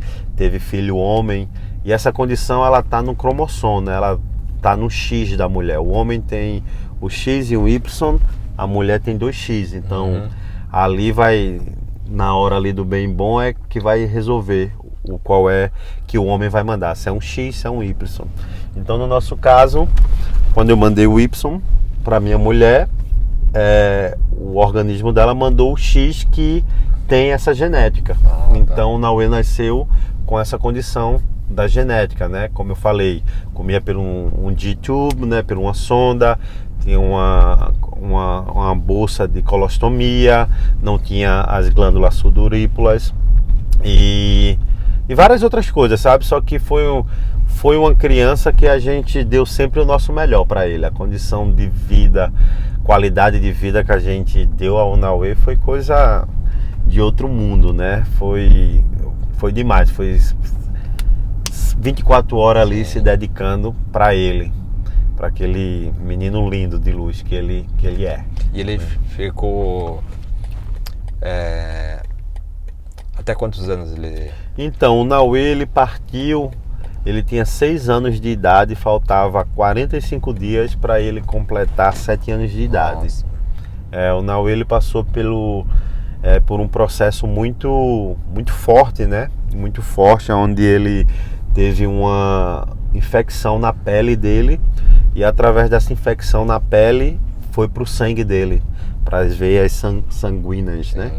B: filho homem, e essa condição ela tá no cromossomo, né? Ela tá no X da mulher. O homem tem o X e o Y, a mulher tem 2X. Então ali vai, na hora ali do bem bom, é que vai resolver o qual é que o homem vai mandar, se é um X, se é um Y. Então no nosso caso, quando eu mandei o Y para minha mulher, o organismo dela mandou o X que tem essa genética. Então o Nauê nasceu com essa condição da genética, né? Como eu falei, comia por um G-tube, né? Por uma sonda, tinha uma bolsa de colostomia, não tinha as glândulas sudoríparas e várias outras coisas, sabe? Só que foi uma criança que a gente deu sempre o nosso melhor para ele. A condição de vida, qualidade de vida que a gente deu ao Nauê foi coisa de outro mundo, né? Foi demais, foi 24 horas ali se dedicando para ele, para aquele menino lindo de luz que ele é.
A: E ele ficou... Até quantos anos ele...
B: Então, o Nauê, ele partiu, ele tinha 6 anos de idade, faltava 45 dias para ele completar 7 anos de idade. O Nauê, ele passou por um processo muito forte, né? Muito forte, onde ele teve uma infecção na pele dele, e através dessa infecção na pele foi pro sangue dele, para as veias sanguíneas, né?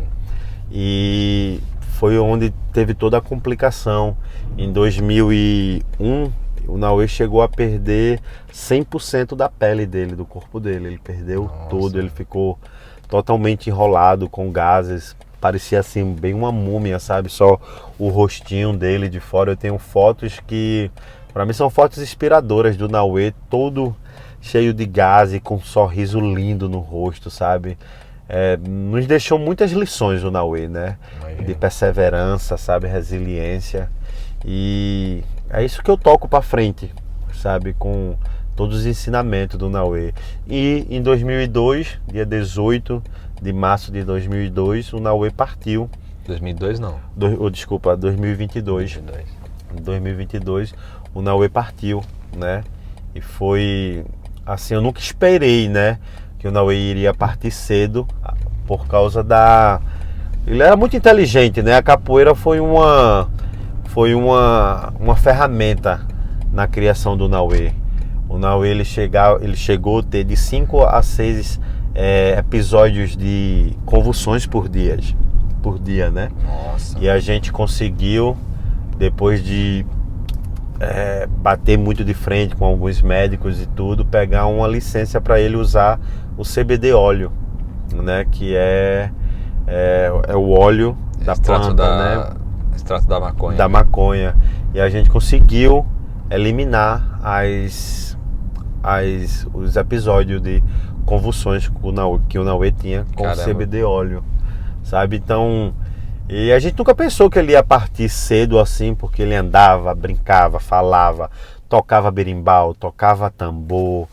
B: E foi onde teve toda a complicação. Em 2001, o Nauê chegou a perder 100% da pele dele, do corpo dele. Ele perdeu tudo, ele ficou totalmente enrolado com gases. Parecia assim, bem uma múmia, sabe? Só o rostinho dele de fora. Eu tenho fotos que, para mim, são fotos inspiradoras do Nauê, todo cheio de gás e com um sorriso lindo no rosto, sabe? Nos deixou muitas lições o Naue, né?
A: Imagina.
B: De perseverança, sabe? Resiliência. E é isso que eu toco pra frente, sabe? Com todos os ensinamentos do Naue. E em 2002, dia 18 de março de 2002, o Naue partiu.
A: 2002 não.
B: Desculpa, 2022. 2022, o Naue partiu, né? E foi assim, eu nunca esperei, né, que o Naue iria partir cedo por causa da... Ele era muito inteligente, né? A capoeira foi uma ferramenta na criação do Naue. O Naue ele chegou a ter de 5 a 6 episódios de convulsões por dia, né?
A: Nossa.
B: E a gente conseguiu, depois de bater muito de frente com alguns médicos e tudo, pegar uma licença para ele usar o CBD óleo, né? Que é o óleo da planta, né?
A: Extrato da maconha.
B: Da maconha. E a gente conseguiu eliminar os episódios de convulsões que o Naue tinha com o CBD óleo, sabe? Então, e a gente nunca pensou que ele ia partir cedo assim, porque ele andava, brincava, falava, tocava berimbau, tocava tambor,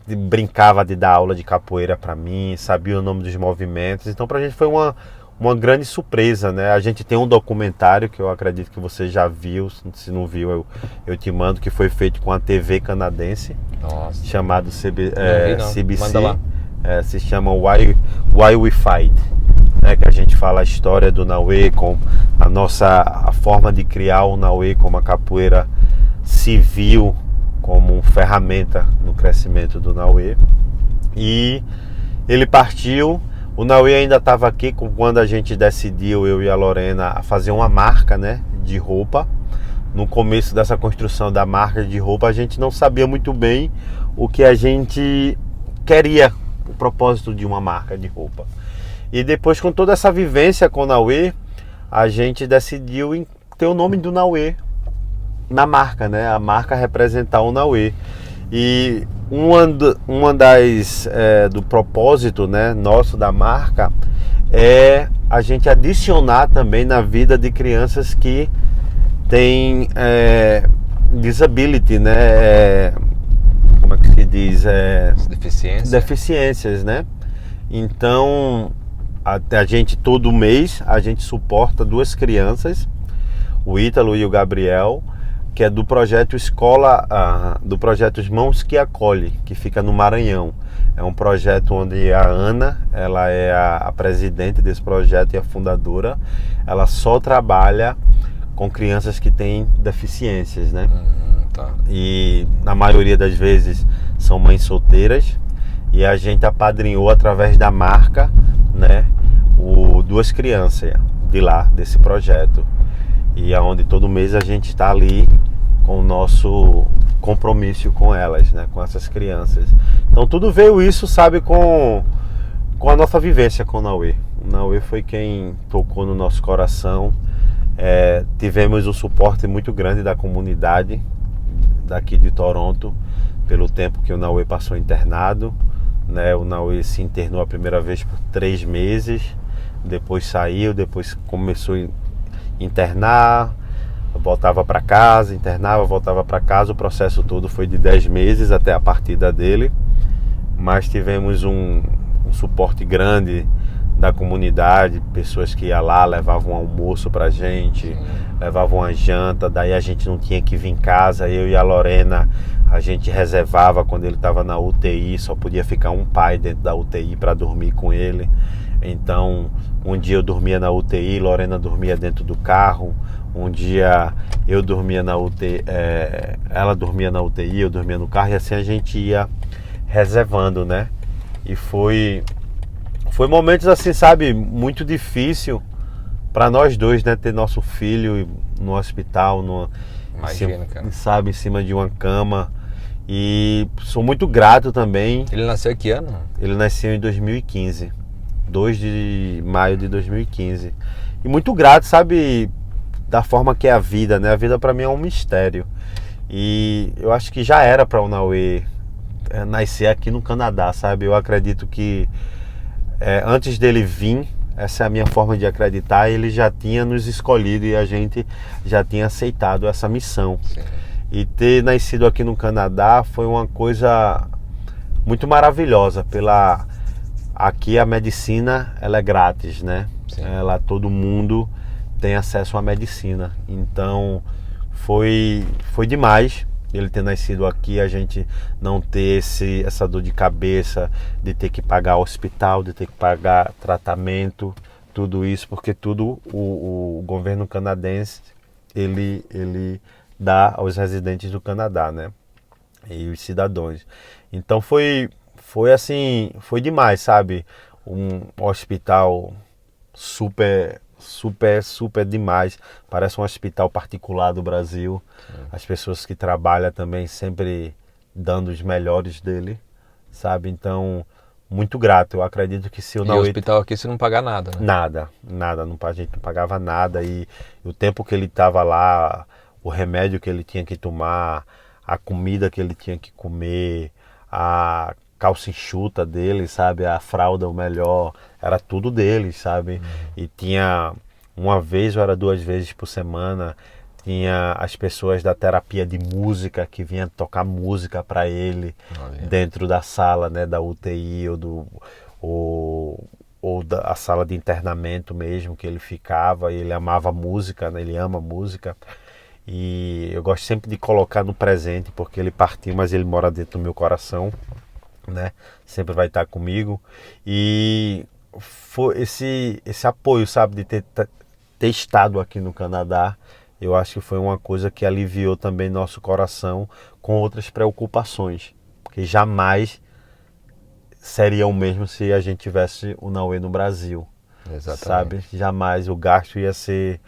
B: brincava de dar aula de capoeira para mim, sabia o nome dos movimentos. Então pra gente foi uma grande surpresa, né? A gente tem um documentário que eu acredito que você já viu, se não viu eu te mando, que foi feito com a TV canadense.
A: Nossa.
B: Chamado CBC.
A: Manda lá.
B: Se chama Why We Fight, né? Que a gente fala a história do Naue, com a forma de criar o Naue como a capoeira civil, como ferramenta no crescimento do Naue. E ele partiu. O Naue ainda estava aqui quando a gente decidiu, eu e a Lorena, a fazer uma marca, né, de roupa. No começo dessa construção da marca de roupa, a gente não sabia muito bem o que a gente queria, o propósito de uma marca de roupa. E depois, com toda essa vivência com o Naue, a gente decidiu ter o nome do Naue na marca, né? A marca representar o Naue. E uma das do propósito, né, nosso da marca é a gente adicionar também na vida de crianças que têm disability, né? Como é que se diz? Deficiências, né? Então a gente todo mês a gente suporta 2 crianças, o Ítalo e o Gabriel, que é do projeto do projeto Mãos que Acolhe, que fica no Maranhão. É um projeto onde a Ana, ela é a presidente desse projeto e a fundadora. Ela só trabalha com crianças que têm deficiências, né?
A: Tá.
B: E na maioria das vezes são mães solteiras. E a gente apadrinhou através da marca, né, 2 crianças de lá, desse projeto. E aonde todo mês a gente está ali com o nosso compromisso com elas, né, com essas crianças. Então tudo veio isso, sabe, com a nossa vivência com o Naue. O Naue foi quem tocou no nosso coração. Tivemos um suporte muito grande da comunidade daqui de Toronto, pelo tempo que o Naue passou internado, né? O Naue se internou a primeira vez por 3 meses, depois saiu, depois começou a internar, voltava para casa, internava, voltava para casa. O processo todo foi de 10 meses até a partida dele, mas tivemos um suporte grande da comunidade, pessoas que iam lá, levavam um almoço pra gente, levavam uma janta, daí a gente não tinha que vir em casa, eu e a Lorena, a gente reservava quando ele estava na UTI, só podia ficar um pai dentro da UTI para dormir com ele. Então, um dia eu dormia na UTI, Lorena dormia dentro do carro, um dia eu dormia na UTI, ela dormia na UTI, eu dormia no carro, e assim a gente ia reservando, né? E foi momentos assim, sabe, muito difícil para nós dois, né, ter nosso filho no hospital,
A: Imagina, cara.
B: Sabe, em cima de uma cama. E sou muito grato também.
A: Ele nasceu que ano?
B: Ele nasceu em 2015, 2 de maio de 2015. E muito grato, sabe, da forma que é a vida, né? A vida para mim é um mistério. E eu acho que já era para o Naue nascer aqui no Canadá, sabe? Eu acredito que antes dele vir, essa é a minha forma de acreditar, ele já tinha nos escolhido e a gente já tinha aceitado essa missão.
A: Sim.
B: E ter nascido aqui no Canadá foi uma coisa muito maravilhosa. Aqui a medicina, ela é grátis, né? Todo mundo tem acesso à medicina. Então foi demais ele ter nascido aqui, a gente não ter essa dor de cabeça de ter que pagar hospital, de ter que pagar tratamento, tudo isso, porque tudo o governo canadense ele dá aos residentes do Canadá, né? E os cidadãos. Então foi assim, foi demais, sabe? Um hospital super demais. Parece um hospital particular do Brasil. Sim. As pessoas que trabalham também sempre dando os melhores dele, sabe? Então, muito grato. Eu acredito que se eu não...
A: E o hospital aqui você não paga nada, né?
B: Nada. A gente não pagava nada. E o tempo que ele estava lá, o remédio que ele tinha que tomar, a comida que ele tinha que comer, a calça enxuta dele, sabe? A fralda, o melhor, era tudo dele, sabe? E tinha uma vez ou era 2 vezes por semana, tinha as pessoas da terapia de música que vinham tocar música para ele dentro da sala, né? Da UTI ou da sala de internamento mesmo, que ele ficava. Ele amava música, né? Ele ama música. E eu gosto sempre de colocar no presente, porque ele partiu, mas ele mora dentro do meu coração, né? Sempre vai estar comigo. E foi esse apoio, sabe, de ter estado aqui no Canadá, eu acho que foi uma coisa que aliviou também nosso coração com outras preocupações, porque jamais seria o mesmo se a gente tivesse o Naue no Brasil.
A: Exatamente.
B: Sabe? Jamais, o gasto ia ser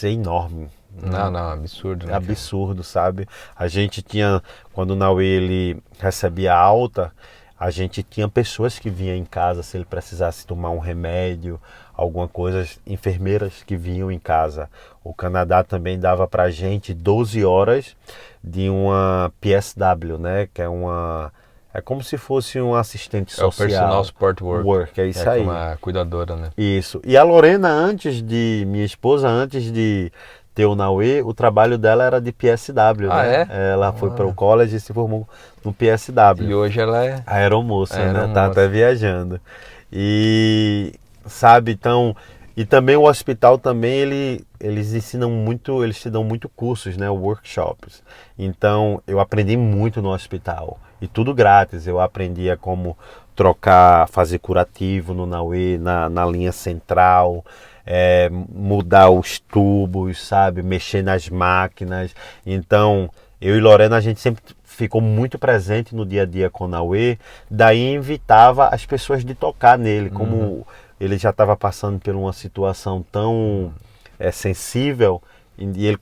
B: enorme.
A: Não, absurdo. Né,
B: absurdo, sabe? A gente tinha, quando o Naue ele recebia alta, a gente tinha pessoas que vinham em casa se ele precisasse tomar um remédio, alguma coisa, enfermeiras que vinham em casa. O Canadá também dava pra gente 12 horas de uma PSW, né? Que é como se fosse um assistente social.
A: É o Personal Support Work.
B: É isso aí.
A: Uma cuidadora, né?
B: Isso. E a Lorena, minha esposa, antes de ter o Naue, o trabalho dela era de PSW, né? Ela foi para o college e se formou no PSW.
A: E hoje ela é
B: aeromoça, né? Tá até viajando. E sabe, então, e também o hospital também eles ensinam muito, eles te dão muito cursos, né? Workshops. Então, eu aprendi muito no hospital e tudo grátis. Eu aprendia como trocar, fazer curativo no Naue, na linha central. Mudar os tubos, sabe, mexer nas máquinas. Então eu e Lorena, a gente sempre ficou muito presente no dia a dia com o Naue, daí invitava as pessoas de tocar nele, como ele já estava passando por uma situação tão sensível, e ele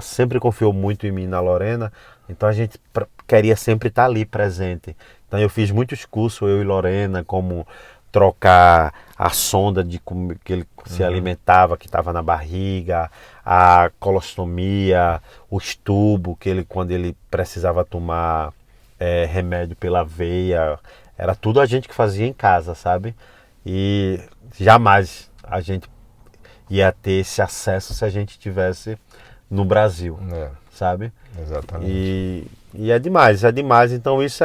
B: sempre confiou muito em mim e na Lorena, então a gente queria sempre estar ali presente. Então eu fiz muitos cursos, eu e Lorena, como trocar a sonda de como que ele se alimentava, que estava na barriga, a colostomia, os tubos, quando ele precisava tomar remédio pela veia, era tudo a gente que fazia em casa, sabe? E jamais a gente ia ter esse acesso se a gente tivesse no Brasil, sabe?
A: Exatamente.
B: E é demais, então isso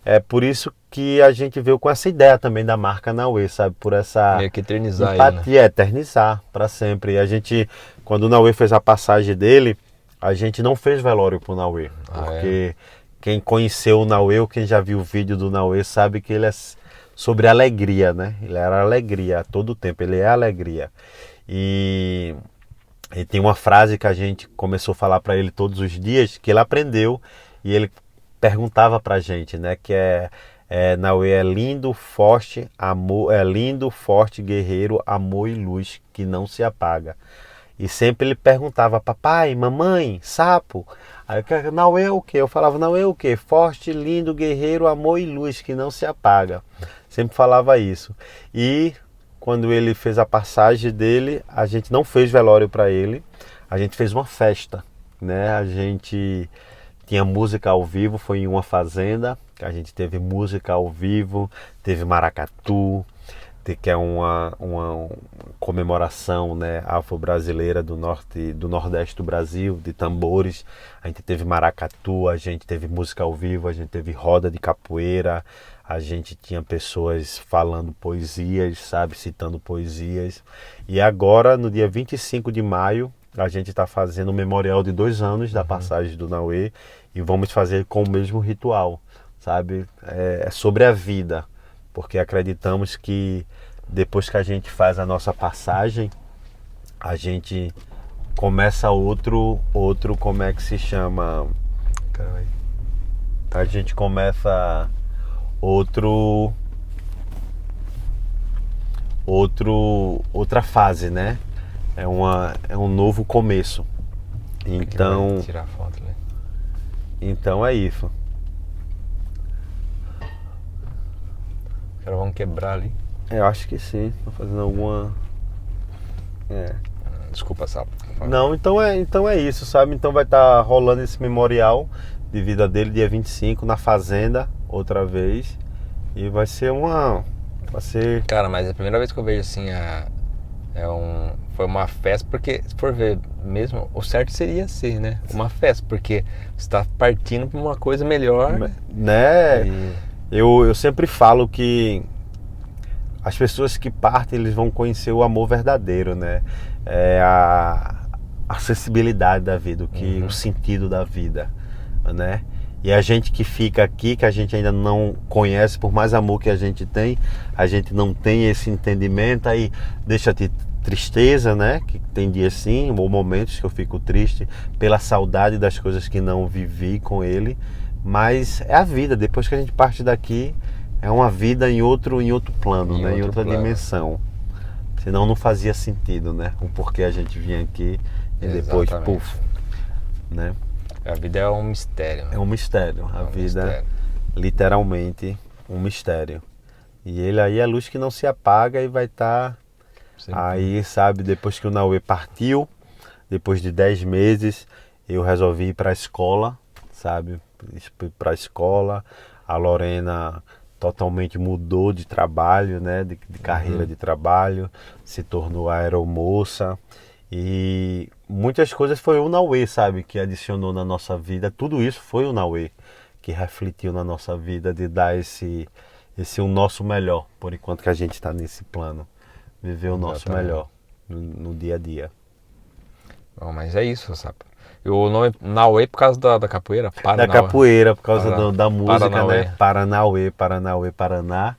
B: é por isso que a gente veio com essa ideia também da marca Naue, sabe? Por essa
A: meio que eternizar
B: empatia,
A: ele, né?
B: Eternizar para sempre. E a gente, quando o Naue fez a passagem dele, a gente não fez velório pro Naue, porque quem conheceu o Naue, ou quem já viu o vídeo do Naue, sabe que ele é sobre alegria, né? Ele era alegria a todo tempo, ele é alegria. E tem uma frase que a gente começou a falar para ele todos os dias, que ele aprendeu, e ele perguntava pra gente, né? Que Naue é lindo, forte, guerreiro, amor e luz, que não se apaga. E sempre ele perguntava, papai, mamãe, sapo. Aí Naue é o quê? Eu falava, Naue é o quê? Forte, lindo, guerreiro, amor e luz, que não se apaga. Sempre falava isso. E quando ele fez a passagem dele, a gente não fez velório para ele, a gente fez uma festa, né? A gente tinha música ao vivo, foi em uma fazenda, A gente teve música ao vivo, teve maracatu, que é uma comemoração, né, afro-brasileira do nordeste do Brasil, de tambores. A gente teve maracatu, a gente teve música ao vivo, a gente teve roda de capoeira, a gente tinha pessoas falando poesias, sabe, citando poesias. E agora, no dia 25 de maio, a gente está fazendo o memorial de 2 anos da passagem do Naue e vamos fazer com o mesmo ritual, sabe? É sobre a vida, porque acreditamos que depois que a gente faz a nossa passagem, a gente começa outro, como é que se chama? A gente começa outra fase, né? É um novo começo. Então,
A: tirar foto, né?
B: Então é isso.
A: Os caras vão quebrar ali.
B: Eu acho que sim. Tô fazendo alguma.
A: Desculpa, Sapo.
B: Não, então é isso, sabe? Então vai estar rolando esse memorial de vida dele dia 25 na fazenda, outra vez. E vai ser
A: Cara, mas é a primeira vez que eu vejo assim foi uma festa, porque se for ver mesmo, o certo seria ser, né? Uma festa, porque você está partindo para uma coisa melhor.
B: Né? Eu sempre falo que as pessoas que partem, eles vão conhecer o amor verdadeiro, né? A acessibilidade da vida, o sentido da vida, né? E a gente que fica aqui, que a gente ainda não conhece, por mais amor que a gente tem, a gente não tem esse entendimento, aí deixa-te tristeza, né? Que tem dias sim, ou momentos que eu fico triste pela saudade das coisas que não vivi com ele, mas é a vida. Depois que a gente parte daqui, é uma vida em outro plano, né? Em outra dimensão. Senão não fazia sentido, né? O porquê a gente vinha aqui e depois, puf, né?
A: A vida é um mistério. Né?
B: É um mistério. A vida, literalmente, um mistério. E ele aí é a luz que não se apaga e vai estar aí, sabe? Depois que o Naue partiu, depois de 10 meses, eu resolvi ir para a escola, sabe? Para a escola. A Lorena totalmente mudou de trabalho, né? De carreira de trabalho, se tornou aeromoça. E muitas coisas foi o Naue, sabe, que adicionou na nossa vida. Tudo isso foi o Naue que refletiu na nossa vida, de dar esse o nosso melhor, por enquanto que a gente está nesse plano. Viver o nosso melhor no dia a dia.
A: Bom, mas é isso, sabe? E o nome Naue por causa da capoeira?
B: Da capoeira, por causa da música, Paranauê. Né? Paranauê, Paraná.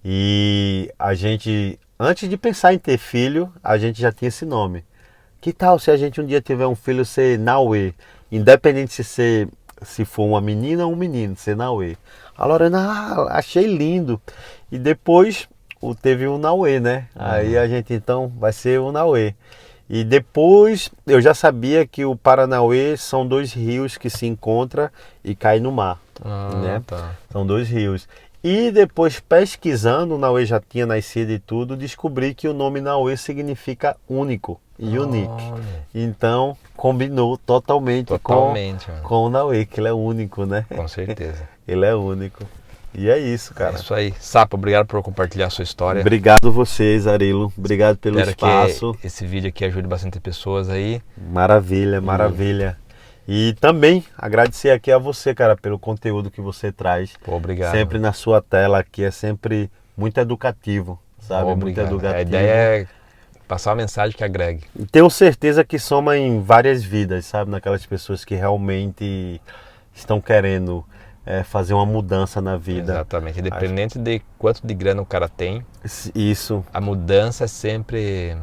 B: E a gente, antes de pensar em ter filho, a gente já tinha esse nome. Que tal se a gente um dia tiver um filho ser Naue? Independente se for uma menina ou um menino, ser Naue. A Lorena, achei lindo. E depois teve o Naue, né? Aí a gente então vai ser o Naue. E depois eu já sabia que o Paranauê são 2 rios que se encontram e caem no mar. Né?
A: Tá.
B: São 2 rios. E depois, pesquisando, o Naue já tinha nascido e tudo, descobri que o nome Naue significa único e unique. Então, combinou totalmente com o Naue, que ele é único, né?
A: Com certeza.
B: Ele é único. E é isso, cara.
A: É isso aí. Sapo, obrigado por compartilhar a sua história.
B: Obrigado vocês, Arilo. Obrigado pelo espaço.
A: Que esse vídeo aqui ajude bastante pessoas aí.
B: Maravilha, maravilha. E também agradecer aqui a você, cara, pelo conteúdo que você traz.
A: Pô, obrigado.
B: Sempre na sua tela aqui, é sempre muito educativo, sabe?
A: Muito educativo.
B: A
A: ideia é passar uma mensagem que agregue.
B: E tenho certeza que soma em várias vidas, sabe? Naquelas pessoas que realmente estão querendo fazer uma mudança na vida.
A: Exatamente. Independente de quanto de grana o cara tem.
B: Isso.
A: A mudança é sempre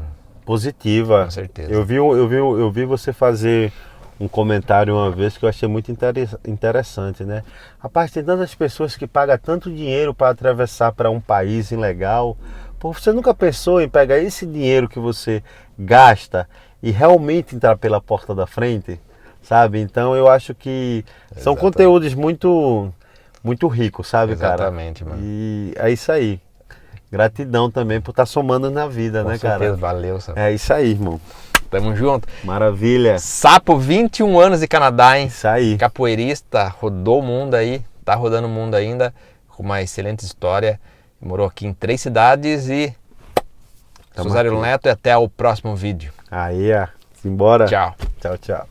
B: positiva.
A: Com certeza.
B: Eu vi você fazer um comentário uma vez que eu achei muito interessante, né? Rapaz, tem tantas pessoas que pagam tanto dinheiro para atravessar para um país ilegal. Pô, você nunca pensou em pegar esse dinheiro que você gasta e realmente entrar pela porta da frente? Sabe? Então eu acho que são conteúdos muito ricos, sabe, cara?
A: Exatamente, mano.
B: E é isso aí. Gratidão também por estar somando na vida, né, cara?
A: Com certeza, valeu, Sapo.
B: É isso aí, irmão.
A: Tamo junto.
B: Maravilha.
A: Sapo, 21 anos de Canadá, hein?
B: Isso aí.
A: Capoeirista, rodou o mundo aí. tá rodando o mundo ainda, com uma excelente história. Morou aqui em 3 cidades e... Sou Zé Neto e até o próximo vídeo.
B: Aí, simbora.
A: Tchau.
B: Tchau, tchau.